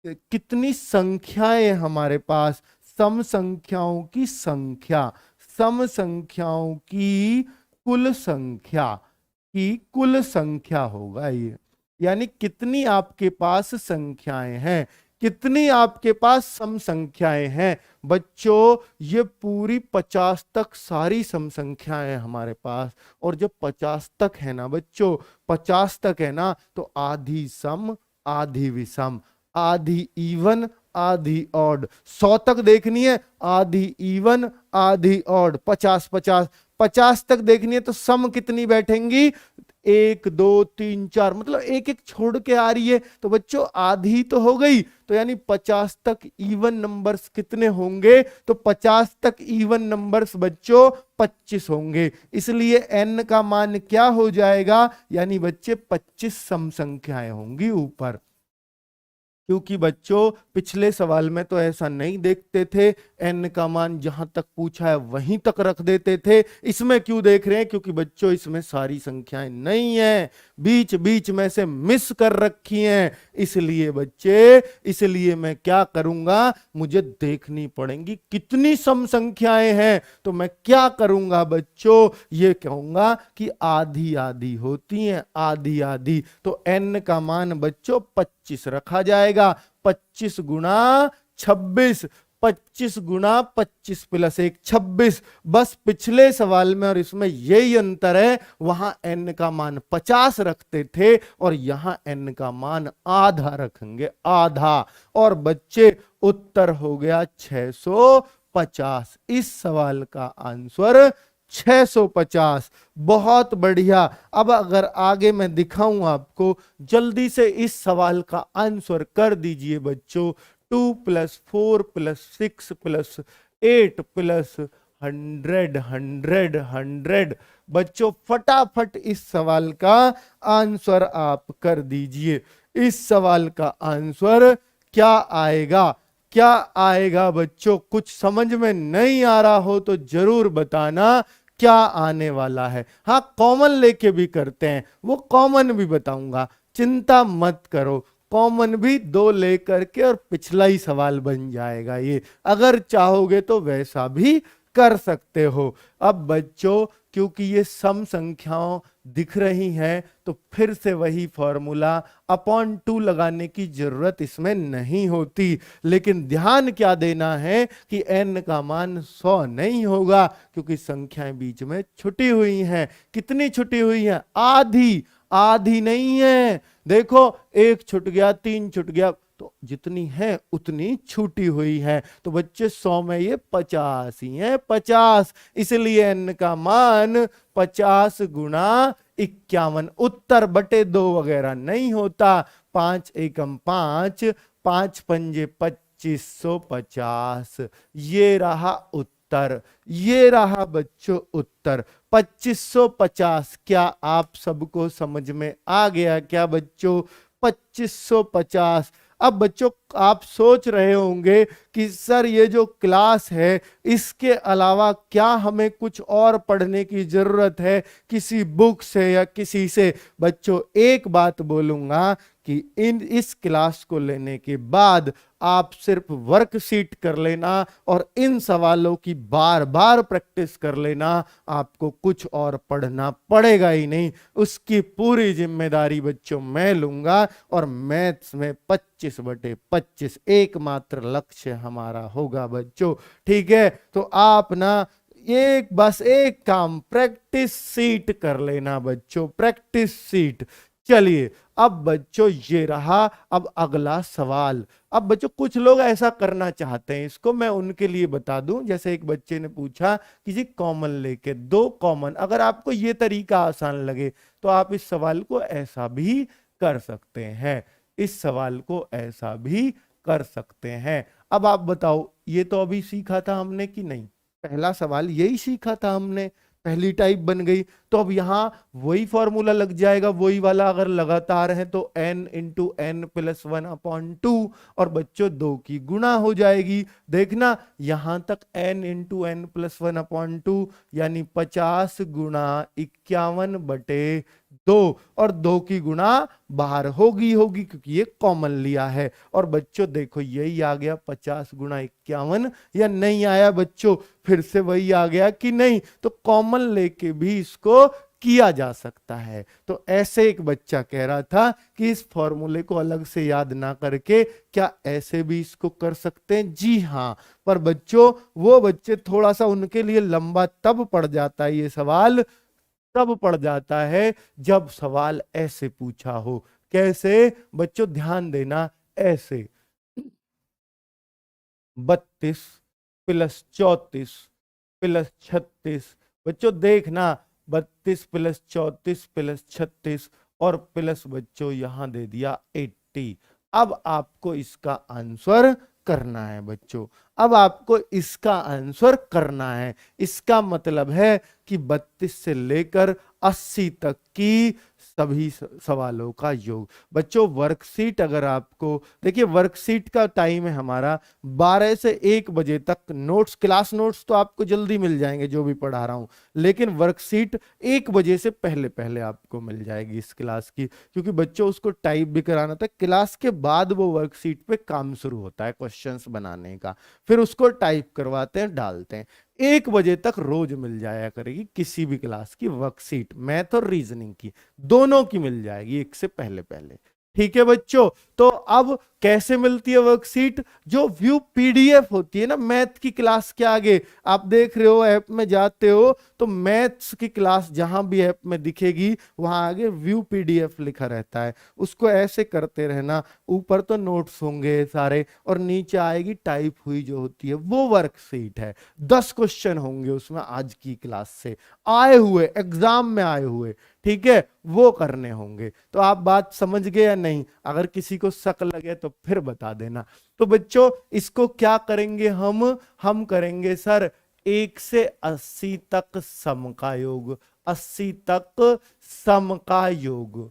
Speaker 1: कितनी संख्याएं हमारे पास, सम संख्याओं की संख्या, सम संख्याओं की कुल संख्या, की कुल संख्या होगा ये। यानी कितनी आपके पास संख्याएं हैं, कितनी आपके पास सम संख्याएं हैं बच्चों? ये पूरी 50 तक सारी सम संख्याएं हमारे पास। और जब 50 तक है ना बच्चों, 50 तक है ना, तो आधी सम आधी विषम, आधी इवन आधी ऑड। 100 तक देखनी है, आधी इवन आधी ऑड। 50 50 50 तक देखनी है तो सम कितनी बैठेंगी? 1 2 3 4, मतलब एक एक छोड़ के आ रही है। तो बच्चों आधी तो हो गई, तो यानी 50 तक इवन नंबर्स कितने होंगे? तो 50 तक इवन नंबर्स बच्चों 25 होंगे। इसलिए n का मान क्या हो जाएगा? यानी बच्चे 25 सम संख्याएं होंगी ऊपर। क्योंकि बच्चों पिछले सवाल में तो ऐसा नहीं देखते थे, n का मान जहां तक पूछा है वहीं तक रख देते थे। इसमें क्यों देख रहे हैं? क्योंकि बच्चों इसमें सारी संख्याएं नहीं है, बीच बीच में से मिस कर रखी हैं। इसलिए बच्चे, इसलिए मैं क्या करूंगा, मुझे देखनी पड़ेंगी कितनी सम संख्याएं हैं। तो मैं क्या करूंगा बच्चों, ये कहूंगा कि आधी आधी होती हैं, आधी आधी। तो n का मान बच्चों 25 रखा जाएगा। 25 गुणा 26, 25 गुना 25 प्लस 1 26। बस पिछले सवाल में और इसमें यही अंतर है, वहां n का मान 50 रखते थे और यहां n का मान आधा रखेंगे, आधा। और बच्चे उत्तर हो गया 650। इस सवाल का आंसर 650। बहुत बढ़िया। अब अगर आगे मैं दिखाऊं आपको, जल्दी से इस सवाल का आंसर कर दीजिए बच्चों। 2 + 4 + 6 + 8 + 100 100 100। बच्चों फटाफट इस सवाल का आंसर आप कर दीजिए। इस सवाल का आंसर क्या आएगा? क्या आएगा बच्चों? कुछ समझ में नहीं आ रहा हो तो जरूर बताना क्या आने वाला है। हाँ, कॉमन लेके भी करते हैं, वो कॉमन भी बताऊंगा, चिंता मत करो। कॉमन भी 2 लेकर के और पिछला ही सवाल बन जाएगा ये, अगर चाहोगे तो वैसा भी कर सकते हो। अब बच्चों क्योंकि ये सम संख्याओं दिख रही हैं तो फिर से वही फॉर्मूला अपॉन 2 लगाने की जरूरत इसमें नहीं होती। लेकिन ध्यान क्या देना है कि n का मान 100 नहीं होगा, क्योंकि संख्याएं बीच में छुटी हुई हैं। कितनी छुटी हुई हैं? आधी। आधी नहीं है, देखो 1 छूट गया, 3 छूट गया, तो जितनी है उतनी छूटी हुई है। तो बच्चे 100 में ये 50 ही है, 50। इसलिए n का मान 50 गुना 51। उत्तर बटे 2 वगैरह नहीं होता। 5 एकम 5, 5 पंजे 2550। ये रहा उत्तर, ये रहा बच्चों उत्तर 2550। क्या आप सबको समझ में आ गया क्या बच्चों? 2550। अब बच्चों आप सोच रहे होंगे कि सर ये जो क्लास है इसके अलावा क्या हमें कुछ और पढ़ने की जरूरत है, किसी बुक से या किसी से? बच्चों एक बात बोलूंगा कि इस क्लास को लेने के बाद आप सिर्फ वर्कशीट कर लेना और इन सवालों की बार बार प्रैक्टिस कर लेना। आपको कुछ और पढ़ना पड़ेगा ही नहीं, उसकी पूरी जिम्मेदारी बच्चों मैं लूंगा। और मैथ्स में 25/25 एकमात्र लक्ष्य हमारा होगा बच्चों, ठीक है? तो आप ना बस एक काम, प्रैक्टिस सीट कर लेना बच्चों, प्रैक्टिस सीट। चलिए अब बच्चों ये रहा अब अगला सवाल। अब बच्चों कुछ लोग ऐसा करना चाहते हैं, इसको मैं उनके लिए बता दूं। जैसे एक बच्चे ने पूछा कि जी कॉमन लेके 2 कॉमन, अगर आपको ये तरीका आसान लगे तो आप इस सवाल को ऐसा भी कर सकते हैं, इस सवाल को ऐसा भी कर सकते हैं। अब आप बताओ, ये तो अभी सीखा था हमने कि नहीं? पहला सवाल यही सीखा था हमने, पहली टाइप बन गई। तो अब यहां वही फॉर्मूला लग जाएगा, वही वाला। अगर लगातार है तो n × n + 1/2 और बच्चों 2 की गुणा हो जाएगी। देखना यहां तक n × n + 1/2 यानी 50 गुणा 51/2 और 2 की गुणा बाहर होगी क्योंकि ये कॉमन लिया है। और बच्चों देखो यही आ गया 50 गुणा 51, या नहीं आया बच्चों? फिर से वही आ गया कि नहीं? तो कॉमन लेके भी इसको किया जा सकता है। तो ऐसे एक बच्चा कह रहा था कि इस फॉर्मूले को अलग से याद ना करके क्या ऐसे भी इसको कर सकते हैं? जी हां। पर बच्चों वो बच्चे थोड़ा सा, उनके लिए लंबा तब पड़ जाता है ये सवाल, तब पड़ जाता है जब सवाल ऐसे पूछा हो। कैसे बच्चों? ध्यान देना, ऐसे 32 + 34 + 36। बच्चों देखना 32 + 34 + 36 और प्लस बच्चों यहां दे दिया 80। अब आपको इसका आंसर करना है बच्चों, अब आपको इसका आंसर करना है। इसका मतलब है कि 32 से लेकर 80 तक की सभी सवालों का योग। बच्चों वर्कशीट अगर आपको, देखिए वर्कशीट का टाइम है हमारा 12 से 1 बजे तक। नोट्स, क्लास नोट्स तो आपको जल्दी मिल जाएंगे जो भी पढ़ा रहा हूं, लेकिन वर्कशीट 1 बजे से पहले पहले आपको मिल जाएगी इस क्लास की, क्योंकि बच्चों उसको टाइप भी कराना था। क्लास के बाद वो वर्कशीट पे काम शुरू होता है क्वेश्चंस बनाने का, फिर उसको टाइप करवाते हैं, डालते हैं। 1 बजे तक रोज मिल जाया करेगी किसी भी क्लास की वर्कशीट, मैथ और रीजनिंग की, दोनों की मिल जाएगी 1 से पहले पहले। ठीक है बच्चों। तो अब कैसे मिलती है वर्कशीट? जो व्यू पीडीएफ होती है ना मैथ की क्लास के आगे, आप देख रहे हो ऐप में जाते हो तो मैथ्स की क्लास जहां भी ऐप में दिखेगी वहां आगे व्यू पीडीएफ लिखा रहता है, उसको ऐसे करते रहना। ऊपर तो नोट्स होंगे सारे और नीचे आएगी टाइप हुई जो होती है वो वर्कशीट है। 10 क्वेश्चन होंगे उसमें आज की क्लास से आए हुए, एग्जाम में आए हुए, ठीक है, वो करने होंगे। तो आप बात समझ गए या नहीं? अगर किसी को शक लगे तो फिर बता देना। तो बच्चों इसको क्या करेंगे हम करेंगे सर 1 से 80 तक सम का योग, 80 तक सम का योग,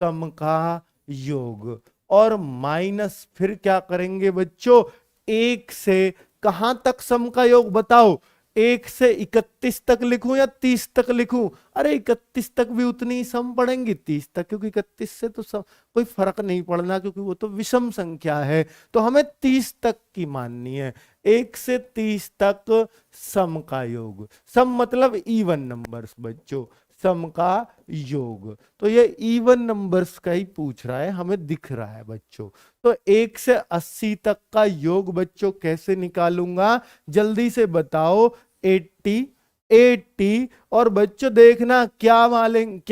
Speaker 1: सम का योग, और माइनस फिर क्या करेंगे बच्चों 1 से कहां तक सम का योग बताओ? 1 से 31 तक लिखूं या 30 तक लिखूं? अरे 31 तक भी उतनी ही सम पड़ेंगी, 30 तक, क्योंकि 31 से तो कोई फर्क नहीं पड़ना, क्योंकि वो तो विषम संख्या है। तो हमें 30 तक की माननी है। 1 से 30 तक सम का योग, सम मतलब इवन नंबर्स बच्चों, सम का योग। तो ये इवन नंबर्स का ही पूछ रहा है, हमें दिख रहा है बच्चों। तो 1 से 80 तक का योग बच्चों कैसे निकालूंगा? जल्दी से बताओ। 80, 80, और बच्चों देखना क्या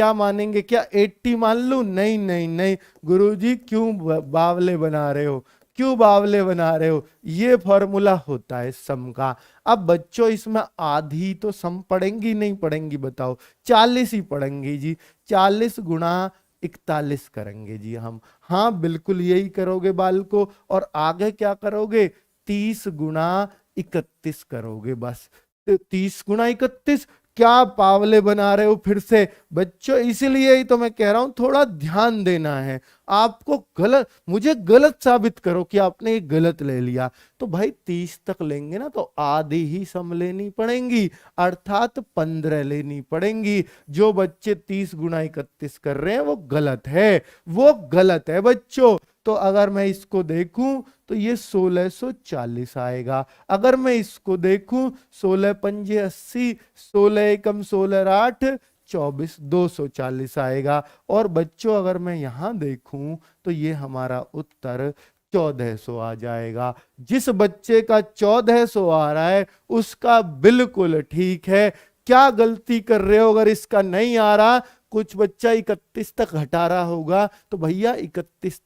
Speaker 1: मानेंगे? क्या 80 मान लूं? नहीं नहीं नहीं गुरुजी, क्यों बावले बना रहे हो, क्यों बावले बना रहे हो? ये फॉर्मूला होता है सम का। अब बच्चों इसमें आधी तो सम पढ़ेंगी नहीं पढ़ेंगी बताओ? 40 ही पढ़ेंगी जी। 40 गुणा 41 करेंगे जी हम। हाँ बिल्कुल यही करोगे बालको। और आगे क्या करोगे? 30 गुणा 31 करोगे बस। 30 गुणा 31। क्या पावले बना रहे हो फिर से बच्चों? इसीलिए ही तो मैं कह रहा हूं थोड़ा ध्यान देना है आपको। गलत, मुझे गलत साबित करो कि आपने ये गलत ले लिया। तो भाई 30 तक लेंगे ना तो आधी ही सम लेनी पड़ेंगी, अर्थात 15 लेनी पड़ेंगी। जो बच्चे 30 गुणा 31 कर रहे हैं वो गलत है, वो गलत है बच्चों। तो अगर मैं इसको देखूं तो ये 1640 आएगा। अगर मैं इसको देखूं 16 पंजे 80, 16 एकम 16 8 24, 240 आएगा। और बच्चों अगर मैं यहां देखूं तो ये हमारा उत्तर 1400 आ जाएगा। जिस बच्चे का 1400 आ रहा है उसका बिल्कुल ठीक है। क्या गलती कर रहे हो अगर इसका नहीं आ रहा? कुछ बच्चा 31 तक हटा रहा होगा, तो भैया 31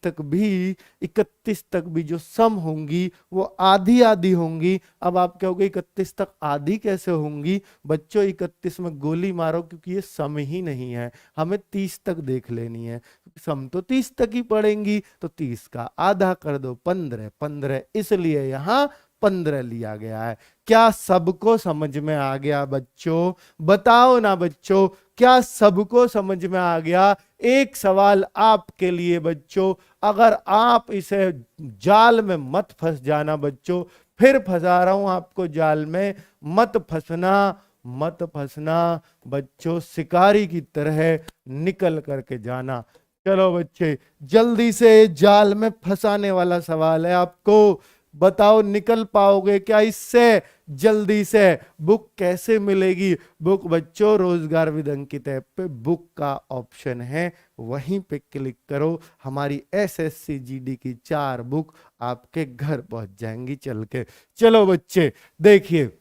Speaker 1: तक भी जो सम होंगी वो आधी आधी होंगी। अब आप कहोगे 31 तक आधी कैसे होंगी? बच्चों 31 में गोली मारो, क्योंकि ये सम ही नहीं है, हमें 30 तक देख लेनी है। सम तो 30 तक ही पड़ेंगी, तो 30 का आधा कर दो 15, 15, इसलिए यहां 15 लिया गया है। क्या सबको समझ में आ गया बच्चों? बताओ ना बच्चों, क्या सबको समझ में आ गया? एक सवाल आपके लिए बच्चों, अगर आप इसे जाल में मत फंस जाना बच्चों, फिर फंसा रहा हूं आपको जाल में, मत फंसना, मत फंसना बच्चों, शिकारी की तरह निकल करके जाना। चलो बच्चे जल्दी से, जाल में फंसाने वाला सवाल है आपको, बताओ निकल पाओगे क्या इससे? जल्दी से। बुक कैसे मिलेगी? बुक बच्चों रोजगार विद अंकित ऐप पे बुक का ऑप्शन है, वहीं पे क्लिक करो। हमारी एसएससी जीडी की 4 बुक आपके घर पहुंच जाएंगी चल के। चलो बच्चे देखिए,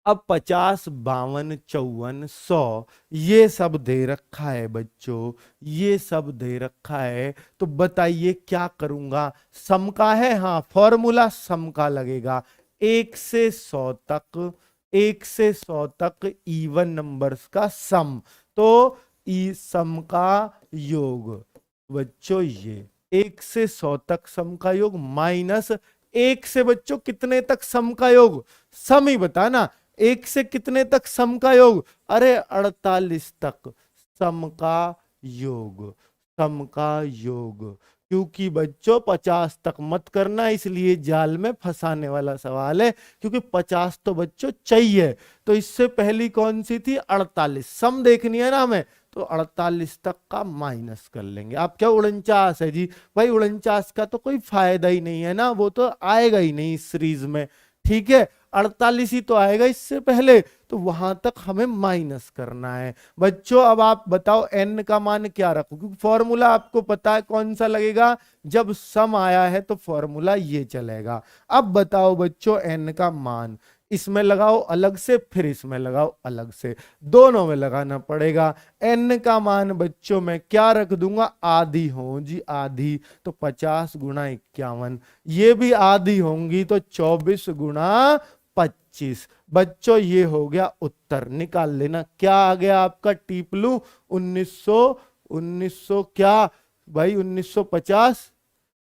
Speaker 1: अब 50, 52, 54, 100 ये सब दे रखा है बच्चों, ये सब दे रखा है। तो बताइए क्या करूंगा? सम का है, हाँ फॉर्मूला सम का लगेगा। 1 से 100 तक, 1 से 100 तक इवन नंबर्स का सम, तो सम का योग बच्चों ये 1 से 100 तक सम का योग माइनस 1 से बच्चों कितने तक सम का योग? सम ही बताना। 1 से कितने तक सम का योग? अरे 48 तक सम का योग, सम का योग। क्योंकि बच्चों 50 तक मत करना, इसलिए जाल में फंसाने वाला सवाल है, क्योंकि 50 तो बच्चों चाहिए। तो इससे पहली कौन सी थी? 48। सम देखनी है ना हमें, तो 48 तक का माइनस कर लेंगे। आप क्या 49 है जी? भाई 49 का तो कोई फायदा ही नहीं है ना, वो तो आएगा ही नहीं इस सीरीज में, ठीक है। 48 ही तो आएगा इससे पहले, तो वहां तक हमें माइनस करना है बच्चों। अब आप बताओ n का मान क्या रखो, क्योंकि फॉर्मूला आपको पता है कौन सा लगेगा, जब सम आया है तो फॉर्मूला ये चलेगा। अब बताओ बच्चों n का मान, इसमें लगाओ अलग से, फिर इसमें लगाओ अलग से, दोनों में लगाना पड़ेगा। n का मान बच्चों में क्या रख दूंगा, आधी हो जी, आधी, तो 50 गुणा 51, ये भी आधी होंगी तो 24 गुणा 25। बच्चों ये हो गया उत्तर, निकाल लेना। क्या आ गया आपका, टीप लू 1900 क्या भाई, 1950,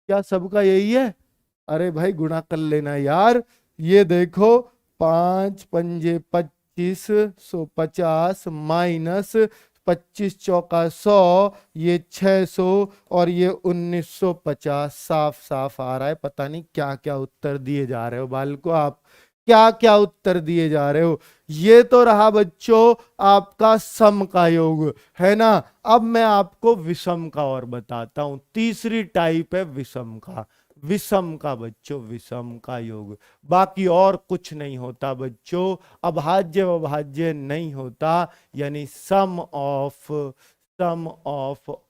Speaker 1: क्या सबका यही है? अरे भाई गुणा कर लेना यार। ये देखो, 5 पंजे 25, 150 माइनस 25 चौका 100, ये 600 और ये 1950, साफ साफ आ रहा है। पता नहीं क्या क्या उत्तर दिए जा रहे हो बालको, आप क्या क्या उत्तर दिए जा रहे हो। ये तो रहा बच्चों आपका सम का योग, है ना। अब मैं आपको विषम का और बताता हूं, तीसरी टाइप है विषम का। विषम का बच्चों, विषम का योग, बाकी और कुछ नहीं होता बच्चों, अभाज्य अभाज्य नहीं होता, यानी sum of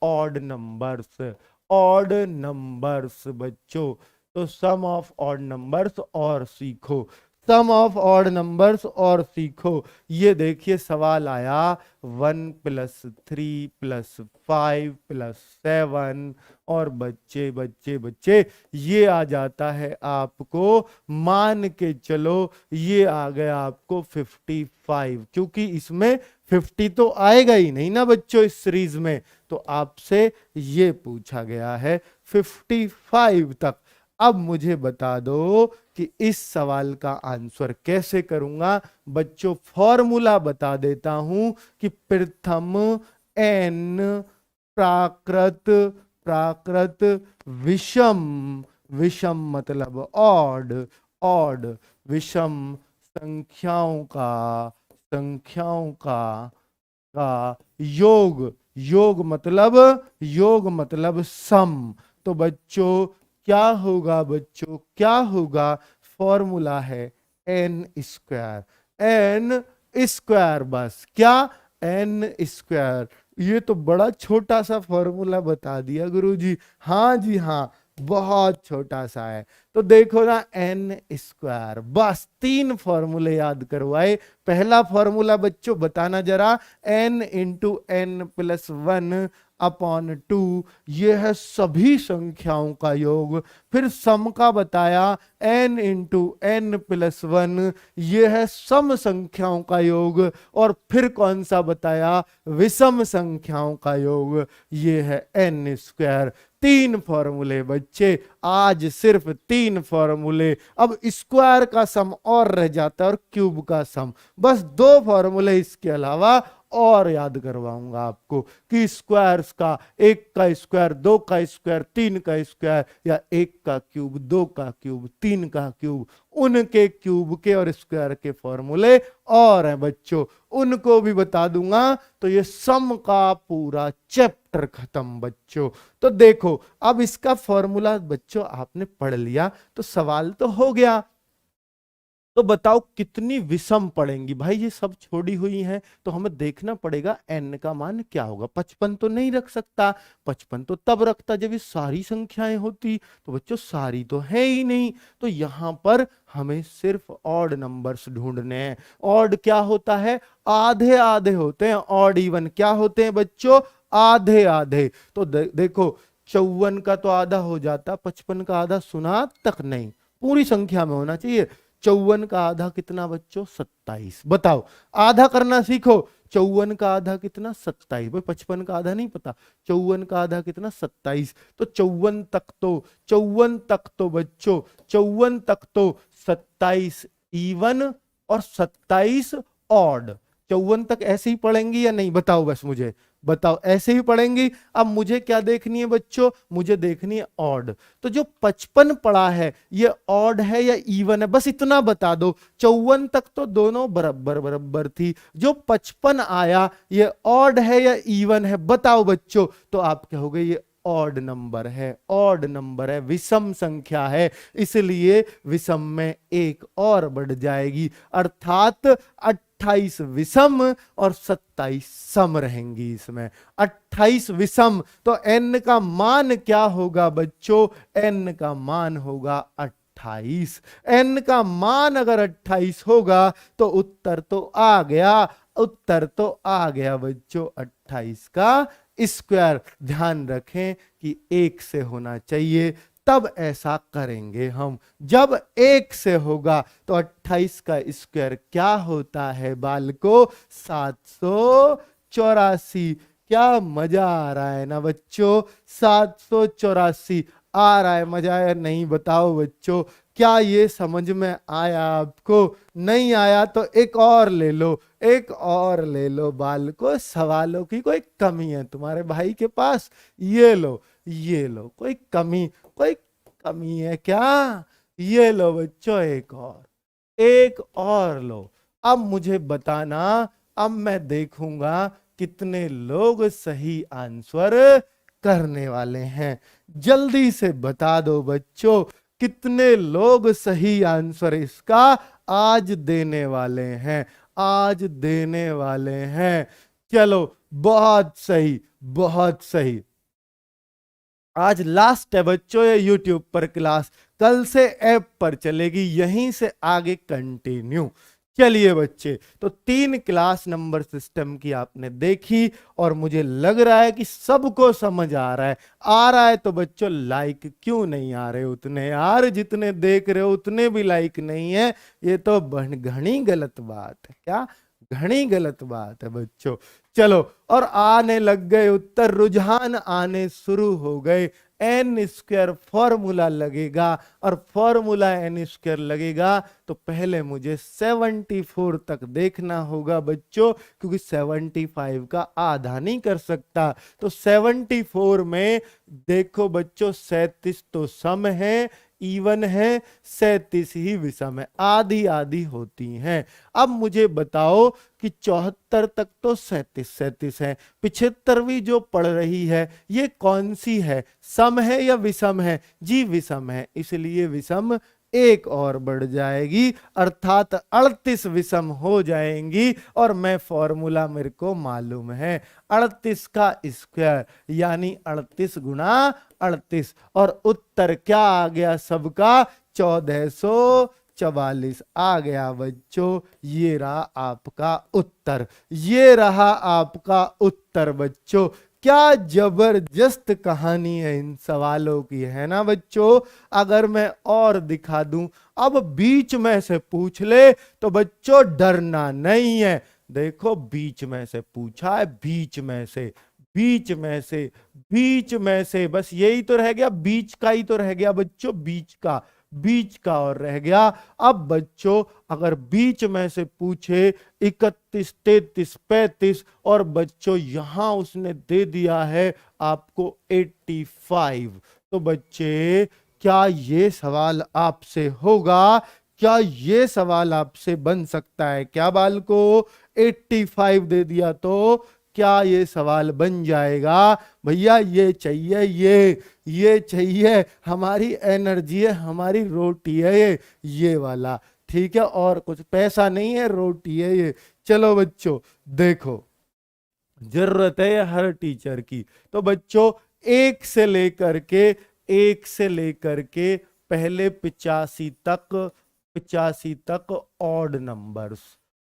Speaker 1: odd numbers, odd numbers बच्चों। तो सम ऑफ ऑड नंबर्स और सीखो, सम ऑफ ऑड नंबर्स और सीखो। ये देखिए सवाल आया, 1 + 3 + 5 + 7, और बच्चे बच्चे बच्चे ये आ जाता है आपको, मान के चलो ये आ गया आपको 55, क्योंकि इसमें 50 तो आएगा ही नहीं ना बच्चों इस सीरीज में, तो आपसे ये पूछा गया है 55 तक। अब मुझे बता दो कि इस सवाल का आंसर कैसे करूंगा बच्चों। फॉर्मूला बता देता हूं कि प्रथम n प्राकृत, प्राकृत विषम, विषम मतलब ऑड, ऑड विषम संख्याओं का, संख्याओं का योग, योग मतलब सम। तो बच्चों क्या होगा, बच्चों क्या होगा, फॉर्मूला है n स्क्वायर, n स्क्वायर, बस क्या, n स्क्वायर। ये तो बड़ा छोटा सा फॉर्मूला बता दिया गुरुजी। हाँ जी हाँ, बहुत छोटा सा है। तो देखो ना, n स्क्वायर, बस 3 फॉर्मूले याद करवाए। पहला फॉर्मूला बच्चों बताना जरा, n × n + 1/2, ये है सभी संख्याओं का योग। फिर सम का बताया, n × n + 1, ये है सम संख्याओं का योग। और फिर कौन सा बताया, विषम संख्याओं का योग, ये है n स्क्वायर। 3 फॉर्मूले बच्चे, आज सिर्फ 3 फॉर्मूले। अब स्क्वायर का सम और रह जाता है और क्यूब का सम, बस 2 फॉर्मूले इसके अलावा और याद करवाऊंगा आपको कि स्क्वायर्स का, 1 का स्क्वायर, 2 का स्क्वायर, 3 का स्क्वायर, या 1 का क्यूब, 2 का क्यूब, 3 का क्यूब, उनके क्यूब के और स्क्वायर के फॉर्मूले और हैं बच्चों, उनको भी बता दूंगा। तो ये सम का पूरा चैप्टर खत्म बच्चों। तो देखो अब इसका फॉर्मूला बच्चों आपने पढ़ लिया, तो सवाल तो हो गया। तो बताओ कितनी विषम पड़ेंगी, भाई ये सब छोड़ी हुई हैं, तो हमें देखना पड़ेगा n का मान क्या होगा। 55 तो नहीं रख सकता, 55 तो तब रखता जब ये सारी संख्याएं होती, तो बच्चों सारी तो है ही नहीं। तो यहां पर हमें सिर्फ ऑड नंबर्स ढूंढने हैं। ऑड क्या होता है, आधे आधे होते हैं। ऑड इवन क्या होते हैं बच्चों, आधे आधे। तो देखो 54 का तो आधा हो जाता, 55 का आधा सुना तक नहीं, पूरी संख्या में होना चाहिए। 54 का आधा कितना बच्चों, 27। बताओ आधा करना सीखो, 54 का आधा कितना, 27। भाई 55 का आधा नहीं पता, 54 का आधा कितना, 27। तो 54 तक तो, 54 तक तो बच्चों, 54 तक तो 27 इवन और 27 ऑड। 54 तक ऐसे ही पढ़ेंगी या नहीं, बताओ बस मुझे बताओ, ऐसे ही पढ़ेंगी। अब मुझे क्या देखनी है बच्चों, मुझे देखनी है ऑड। तो जो 55 पड़ा है ये ऑड है या इवन है, बस इतना बता दो। 54 तक तो दोनों बराबर बराबर थी, जो 55 आया ये ऑड है या इवन है, बताओ बच्चों। तो आप कहोगे ये ऑड नंबर है, ऑड नंबर है, विषम संख्या है, इसलिए विषम में एक और बढ़ जाएगी, अर्थात 28 विषम और 27 सम रहेंगी इसमें। 28 विषम, तो n का मान क्या होगा बच्चों? n का मान होगा 28। n का मान अगर 28 होगा तो उत्तर तो आ गया, उत्तर तो आ गया बच्चों 28 का स्क्वायर। ध्यान रखें कि 1 से होना चाहिए, तब ऐसा करेंगे हम। जब 1 से होगा तो 28 का स्क्वायर क्या होता है बालको? 784। क्या मजा आ रहा है ना बच्चों? 784 आ रहा है, मजा आया नहीं? बताओ बच्चों, क्या ये समझ में आया आपको? नहीं आया तो एक और ले लो, एक और ले लो बालको। सवालों की कोई कमी है तुम्हारे भाई के पास? ये लो, ये लो। कोई कमी, कोई कमी है क्या? ये लो बच्चों, एक और, एक और लो। अब मुझे बताना, अब मैं देखूंगा कितने लोग सही आंसर करने वाले हैं। जल्दी से बता दो बच्चों, कितने लोग सही आंसर इसका आज देने वाले हैं, आज देने वाले हैं? चलो, बहुत सही, बहुत सही। आज लास्ट है बच्चों ये यूट्यूब पर क्लास, कल से ऐप पर चलेगी, यहीं से आगे कंटिन्यू। चलिए बच्चे, तो 3 क्लास नंबर सिस्टम की आपने देखी और मुझे लग रहा है कि सबको समझ आ रहा है। आ रहा है तो बच्चों लाइक क्यों नहीं आ रहे उतने? यार जितने देख रहे हो उतने भी लाइक नहीं है, ये तो घनी गलत बात है। क्या? घनी गलत बात है बच्चों। चलो, और आने लग गए उत्तर, रुझान आने शुरू हो गए। एन स्क्वायर फॉर्मूला लगेगा, और फॉर्मूला एन स्क्वायर लगेगा तो पहले मुझे 74 तक देखना होगा बच्चों, क्योंकि 75 का आधा नहीं कर सकता। तो 74 में देखो बच्चों, 37 तो सम है, इवन है, 37 ही विषम है, आधी आधी होती हैं। अब मुझे बताओ कि 74 तक तो 37 है, 75वीं जो पड़ रही है ये कौन सी है? सम है या विषम है? जी विषम है, इसलिए विषम एक और बढ़ जाएगी, अर्थात 38 विषम हो जाएंगी। और मैं फॉर्मूला मेरे को मालूम है, 38 का स्क्वायर यानी 38 गुणा 38, और उत्तर क्या आ गया सबका? 1444 आ गया बच्चों। ये रहा आपका उत्तर, ये रहा आपका उत्तर बच्चों। क्या जबरदस्त कहानी है इन सवालों की, है ना बच्चों? अगर मैं और दिखा दूं, अब बीच में से पूछ ले तो बच्चों डरना नहीं है। देखो बीच में से पूछा है, बीच में से, बीच में से, बीच में से, बस यही तो रह गया, बीच का ही तो रह गया बच्चों, बीच का, बीच का और रह गया। अब बच्चों अगर बीच में से पूछे 31, 33, 35, और बच्चों यहां उसने दे दिया है आपको 85, तो बच्चे क्या ये सवाल आपसे होगा? क्या ये सवाल आपसे बन सकता है क्या बालको? 85 दे दिया तो क्या ये सवाल बन जाएगा? भैया ये चाहिए, ये चाहिए, हमारी एनर्जी है, हमारी रोटी है ये वाला, ठीक है? और कुछ पैसा नहीं है, रोटी है ये। चलो बच्चों देखो, जरूरत है हर टीचर की। तो बच्चों एक से लेकर के, एक से लेकर के पहले 85 तक ऑड नंबर्स,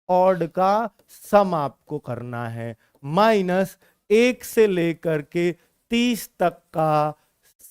Speaker 1: ऑड का सम आपको करना है, माइनस 1 से लेकर के 30 तक का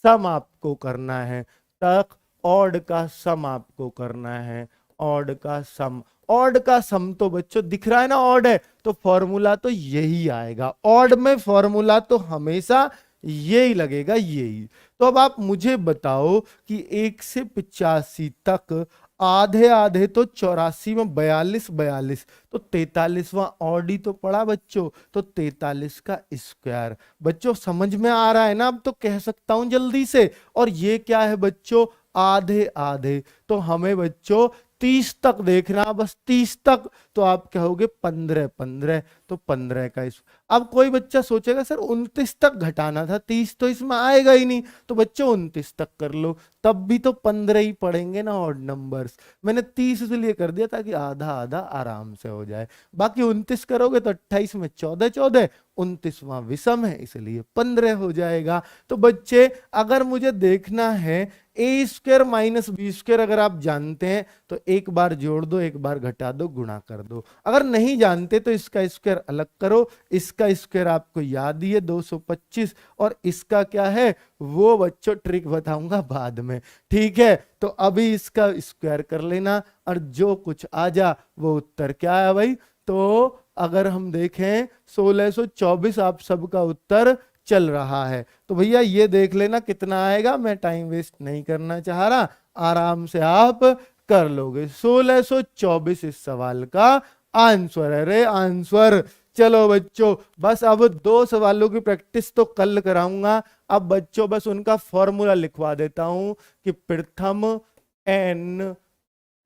Speaker 1: सम आपको करना है, तक ऑड का सम आपको करना है, ऑड का सम। ऑड का सम तो बच्चों दिख रहा है ना, ऑड है तो फॉर्मूला तो यही आएगा, ऑड में फॉर्मूला तो हमेशा यही लगेगा, यही। तो अब आप मुझे बताओ कि 1 से 85 तक आधे आधे तो 84 में 42, 42 तो 43वां ऑड ही तो पड़ा बच्चों, तो 43 का स्क्वायर। बच्चों समझ में आ रहा है ना? अब तो कह सकता हूं जल्दी से। और ये क्या है बच्चों? आधे आधे, तो हमें बच्चों 30 तक देखना, बस 30 तक, तो आप कहोगे 15 15, तो 15 का इस। अब कोई बच्चा सोचेगा सर 29 तक घटाना था, 30 तो इसमें आएगा ही नहीं, तो बच्चों 29 तक कर लो, तब भी तो 15 ही पड़ेंगे ना ऑड नंबर्स। मैंने 30 इसलिए कर दिया ताकि आधा आधा आराम से हो जाए। बाकी 29 करोगे तो 28 में 14 14, 29वां विषम है इसलिए 15 हो जाएगा। तो बच्चे अगर मुझे देखना है ए स्क्वायर माइनस बी स्क्वायर, अगर आप जानते हैं तो एक बार जोड़ दो, एक बार घटा दो, गुणा कर दो। अगर नहीं जानते तो इसका स्क्वायर अलग करो, इसका स्क्वायर आपको याद ही है 225, और इसका क्या है वो बच्चों ट्रिक बताऊंगा बाद में, ठीक है। तो अभी इसका स्क्वायर कर लेना और जो कुछ आ जा वो उत्तर क्या है भाई। तो अगर हम देखें 1624 आप सबका उत्तर चल रहा है, तो भैया ये देख लेना कितना आएगा, मैं टाइम वेस्ट नहीं करना चाह रहा, आराम से आप कर लोगे। 1624 इस सवाल का आंसर है रे, आंसर। चलो बच्चों, बस अब 2 सवालों की प्रैक्टिस तो कल कराऊंगा। अब बच्चों बस उनका फॉर्मूला लिखवा देता हूं कि प्रथम एन,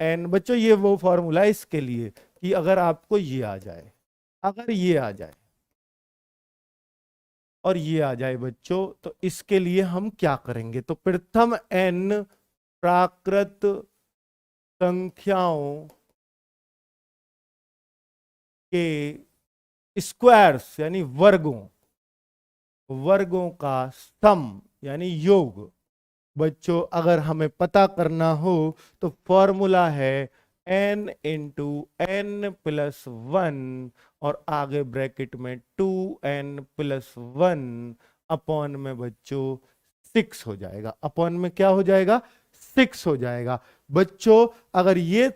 Speaker 1: एन बच्चों ये वो फॉर्मूला है इसके लिए कि अगर आपको ये आ जाए, अगर ये आ जाए और ये आ जाए बच्चों, तो इसके लिए हम क्या करेंगे। तो प्रथम एन प्राकृत संख्याओं के स्क्वायर्स यानी वर्गों, वर्गों का सम यानी योग। बच्चों अगर हमें पता करना हो तो फॉर्मूला है n इंटू एन प्लस 1 और आगे ब्रैकेट में 2n प्लस 1 अपॉन में बच्चों 6 हो जाएगा। अपॉन में क्या हो जाएगा, 6 हो जाएगा। बच्चों अगर ये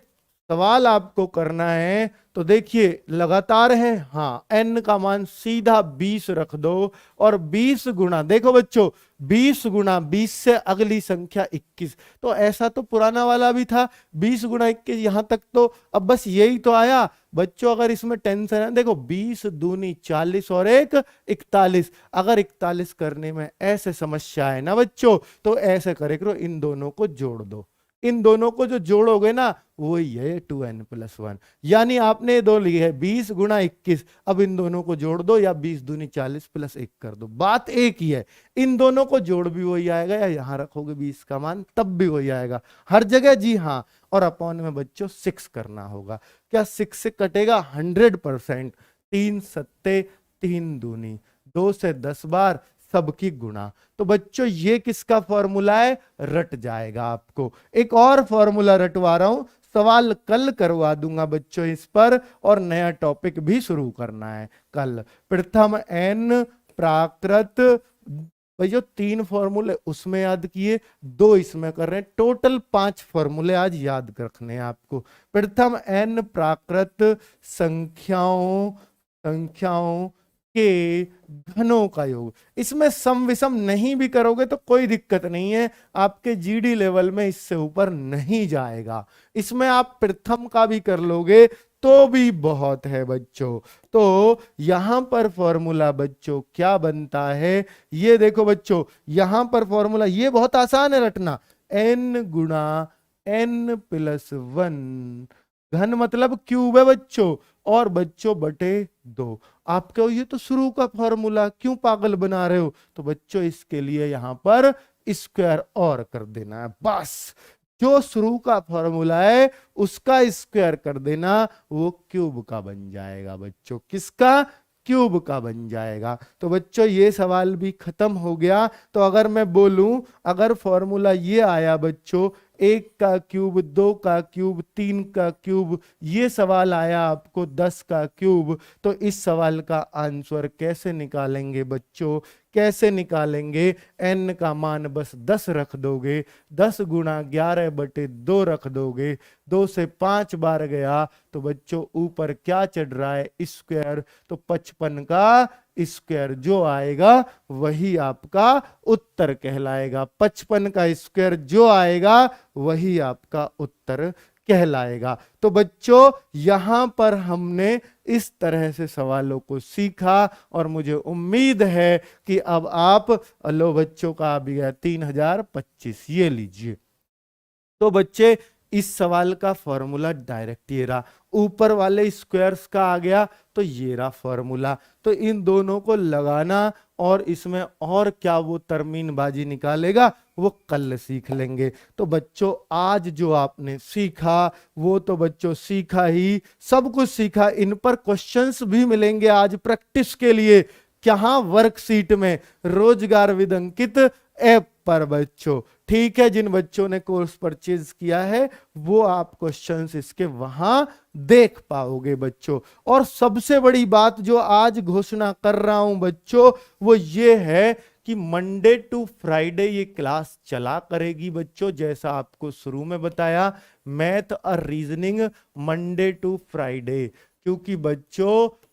Speaker 1: सवाल आपको करना है तो देखिए लगातार है, हाँ n का मान सीधा 20 रख दो और 20 गुना, देखो बच्चों 20 गुना 20 से अगली संख्या 21, तो ऐसा तो पुराना वाला भी था 20 गुना 21, यहां तक तो अब बस यही तो आया। बच्चों अगर इसमें टेंशन है, देखो 20 दूनी 40 और 1 41, अगर 41 करने में ऐसे समस्या है ना बच्चों, तो ऐसे करे करो, इन दोनों को जोड़ दो, इन दोनों को जो जोड़ोगे ना वही है 2n प्लस 1, यानी आपने दो लिए है 20 गुना 21, अब इन दोनों को जोड़ दो या 20 दूनी 40 प्लस 1 कर दो, बात एक ही है। इन दोनों को जोड़ भी वही आएगा या यहां रखोगे 20 का मान तब भी वही आएगा हर जगह, जी हाँ। और अपॉन में बच्चों 6 करना होगा, क्या 6 से कटेगा 100%, 3 सत्ते 3 दूनी, 2 से 10 बार सबकी गुणा। तो बच्चों ये किसका फॉर्मूला है, रट जाएगा आपको। एक और फॉर्मूला रटवा रहा हूं, सवाल कल करवा दूंगा बच्चों इस पर, और नया टॉपिक भी शुरू करना है कल। प्रथम एन प्राकृत, भैया 3 फॉर्मूले उसमें याद किए, 2 इसमें कर रहे हैं, टोटल 5 फॉर्मूले आज याद रखने हैं आपको। प्रथम एन प्राकृत संख्याओं, संख्याओं के घनों का योग। इसमें सम विषम नहीं भी करोगे तो कोई दिक्कत नहीं है, आपके जीडी लेवल में इससे ऊपर नहीं जाएगा। इसमें आप प्रथम का भी कर लोगे तो भी बहुत है बच्चों। तो यहां पर फॉर्मूला बच्चों क्या बनता है, ये देखो बच्चों, यहां पर फॉर्मूला ये बहुत आसान है रटना, n गुणा n प्लस 1, घन मतलब क्यूब है बच्चों, और बच्चों बटे 2। आप कहो ये तो शुरू का फॉर्मूला, क्यों पागल बना रहे हो, तो बच्चों इसके लिए यहां पर स्क्वायर और कर देना है, बस जो शुरू का फॉर्मूला है उसका स्क्वायर कर देना, वो क्यूब का बन जाएगा बच्चों, किसका, क्यूब का बन जाएगा। तो बच्चों ये सवाल भी खत्म हो गया। तो अगर मैं बोलूं, अगर फॉर्मूला ये आया बच्चों 1 का क्यूब, 2 का क्यूब, 3 का क्यूब, ये सवाल आया आपको 10 का क्यूब, तो इस सवाल का आंसर कैसे निकालेंगे बच्चों, कैसे निकालेंगे। n का मान बस 10 रख दोगे, 10 गुणा 11 बटे 2 रख दोगे, 2 से 5 बार गया तो बच्चों ऊपर क्या चढ़ रहा है, स्क्वायर, तो 55 का स्क्वायर जो आएगा वही आपका उत्तर कहलाएगा। 55 का स्क्वायर जो आएगा वही आपका उत्तर कहलाएगा। तो बच्चों यहां पर हमने इस तरह से सवालों को सीखा और मुझे उम्मीद है कि अब आप, लो बच्चों का आ भी गया 3025, ये लीजिए। तो बच्चे इस सवाल का फॉर्मूला डायरेक्ट ये रहा, ऊपर वाले स्क्वायर्स का आ गया तो ये रहा फॉर्मूला। तो इन दोनों को लगाना और इसमें और क्या वो तरमीनबाजी निकालेगा वो कल सीख लेंगे। तो बच्चों आज जो आपने सीखा वो तो बच्चों सीखा ही, सब कुछ सीखा। इन पर क्वेश्चंस भी मिलेंगे आज प्रैक्टिस के लिए, क्या वर्कशीट में, रोजगार विद अंकित ऐप पर बच्चों। ठीक है, जिन बच्चों ने कोर्स परचेज किया है वो आप क्वेश्चंस इसके वहां देख पाओगे बच्चों। और सबसे बड़ी बात जो आज घोषणा कर रहा हूं बच्चों वो ये है कि मंडे टू फ्राइडे ये क्लास चला करेगी बच्चों। जैसा आपको शुरू में बताया, मैथ और रीजनिंग मंडे टू फ्राइडे, क्योंकि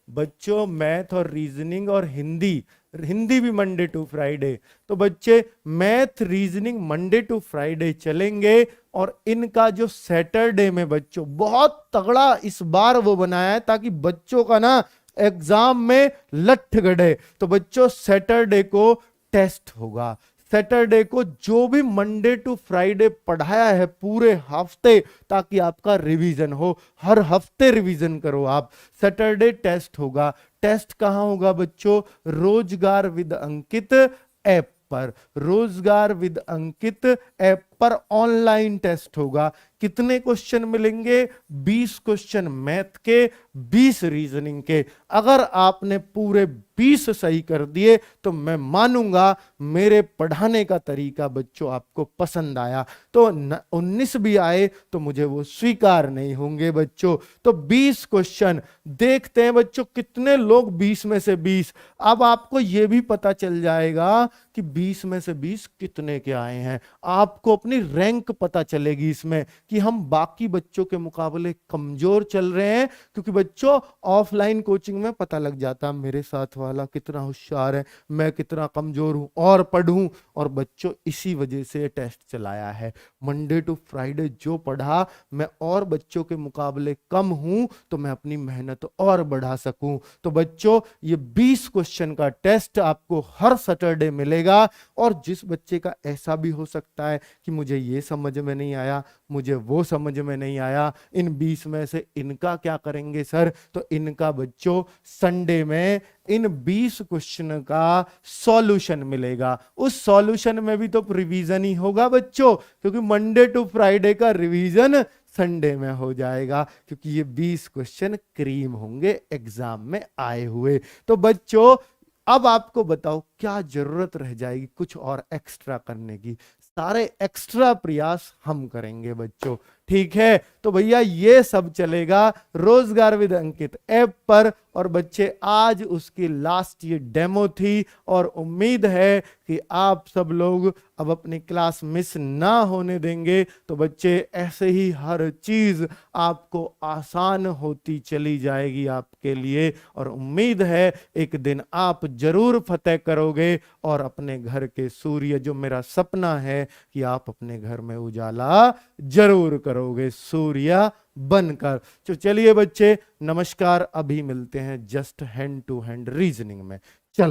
Speaker 1: बच्चों मैथ और रीजनिंग और हिंदी भी मंडे टू फ्राइडे। तो बच्चे math reasoning Monday to Friday चलेंगे, और इनका जो सैटरडे में बच्चों बहुत तगड़ा इस बार वो बनाया है ताकि बच्चों का ना एग्जाम में लठ गड़े। तो बच्चों सैटरडे को टेस्ट होगा। सैटरडे को जो भी मंडे टू फ्राइडे पढ़ाया है पूरे हफ्ते, ताकि आपका रिवीजन हो, हर हफ्ते रिवीजन करो आप। सैटरडे टेस्ट होगा। टेस्ट कहां होगा बच्चों? रोजगार विद अंकित ऐप पर। रोजगार विद अंकित ऐप पर ऑनलाइन टेस्ट होगा। कितने क्वेश्चन मिलेंगे? 20 क्वेश्चन मैथ के, 20 रीजनिंग के। अगर आपने पूरे 20 सही कर दिए तो मैं मानूंगा मेरे पढ़ाने का तरीका बच्चों आपको पसंद आया। तो 19 भी आए तो मुझे वो स्वीकार नहीं होंगे बच्चों। तो 20 क्वेश्चन देखते हैं बच्चों कितने लोग 20 में से 20। अब आपको यह भी पता चल जाएगा कि 20 में से 20 कितने के आए हैं। आपको अपनी रैंक पता चलेगी इसमें कि हम बाकी बच्चों के मुकाबले कमजोर चल रहे हैं। क्योंकि बच्चों ऑफलाइन कोचिंग में पता लग जाता मेरे साथ वाला कितना होशियार है, मैं कितना कमजोर हूं और पढ़ूं। और बच्चों इसी वजह से टेस्ट चलाया है। मंडे टू फ्राइडे जो पढ़ा मैं और बच्चों के मुकाबले कम हूं तो मैं अपनी मेहनत और बढ़ा सकूं। तो बच्चों ये 20 क्वेश्चन का टेस्ट आपको हर सैटरडे मिलेगा। और जिस बच्चे का ऐसा भी हो सकता है कि मुझे ये समझ में नहीं आया, मुझे वो समझ में नहीं आया, इन 20 में से इनका क्या करेंगे सर? तो इनका बच्चों संडे में इन 20 क्वेश्चन का सॉल्यूशन मिलेगा। उस सॉल्यूशन में भी तो रिवीजन ही होगा बच्चों, क्योंकि मंडे टू फ्राइडे का रिवीजन संडे में हो जाएगा, क्योंकि ये 20 क्वेश्चन क्रीम होंगे एग्जाम में आए हुए। तो बच्चों अब आपको बताओ क्या जरूरत रह जाएगी कुछ और एक्स्ट्रा करने की? सारे एक्स्ट्रा प्रयास हम करेंगे बच्चों। ठीक है, तो भैया ये सब चलेगा रोजगार विद अंकित ऐप पर। और बच्चे आज उसकी लास्ट ये डेमो थी, और उम्मीद है कि आप सब लोग अब अपनी क्लास मिस ना होने देंगे। तो बच्चे ऐसे ही हर चीज आपको आसान होती चली जाएगी आपके लिए, और उम्मीद है एक दिन आप जरूर फतेह करोगे और अपने घर के सूर्य, जो मेरा सपना है कि आप अपने घर में उजाला जरूर करोगे सूर्य बनकर। तो चलिए बच्चे नमस्कार, अभी मिलते हैं just hand to hand reasoning में। चलो।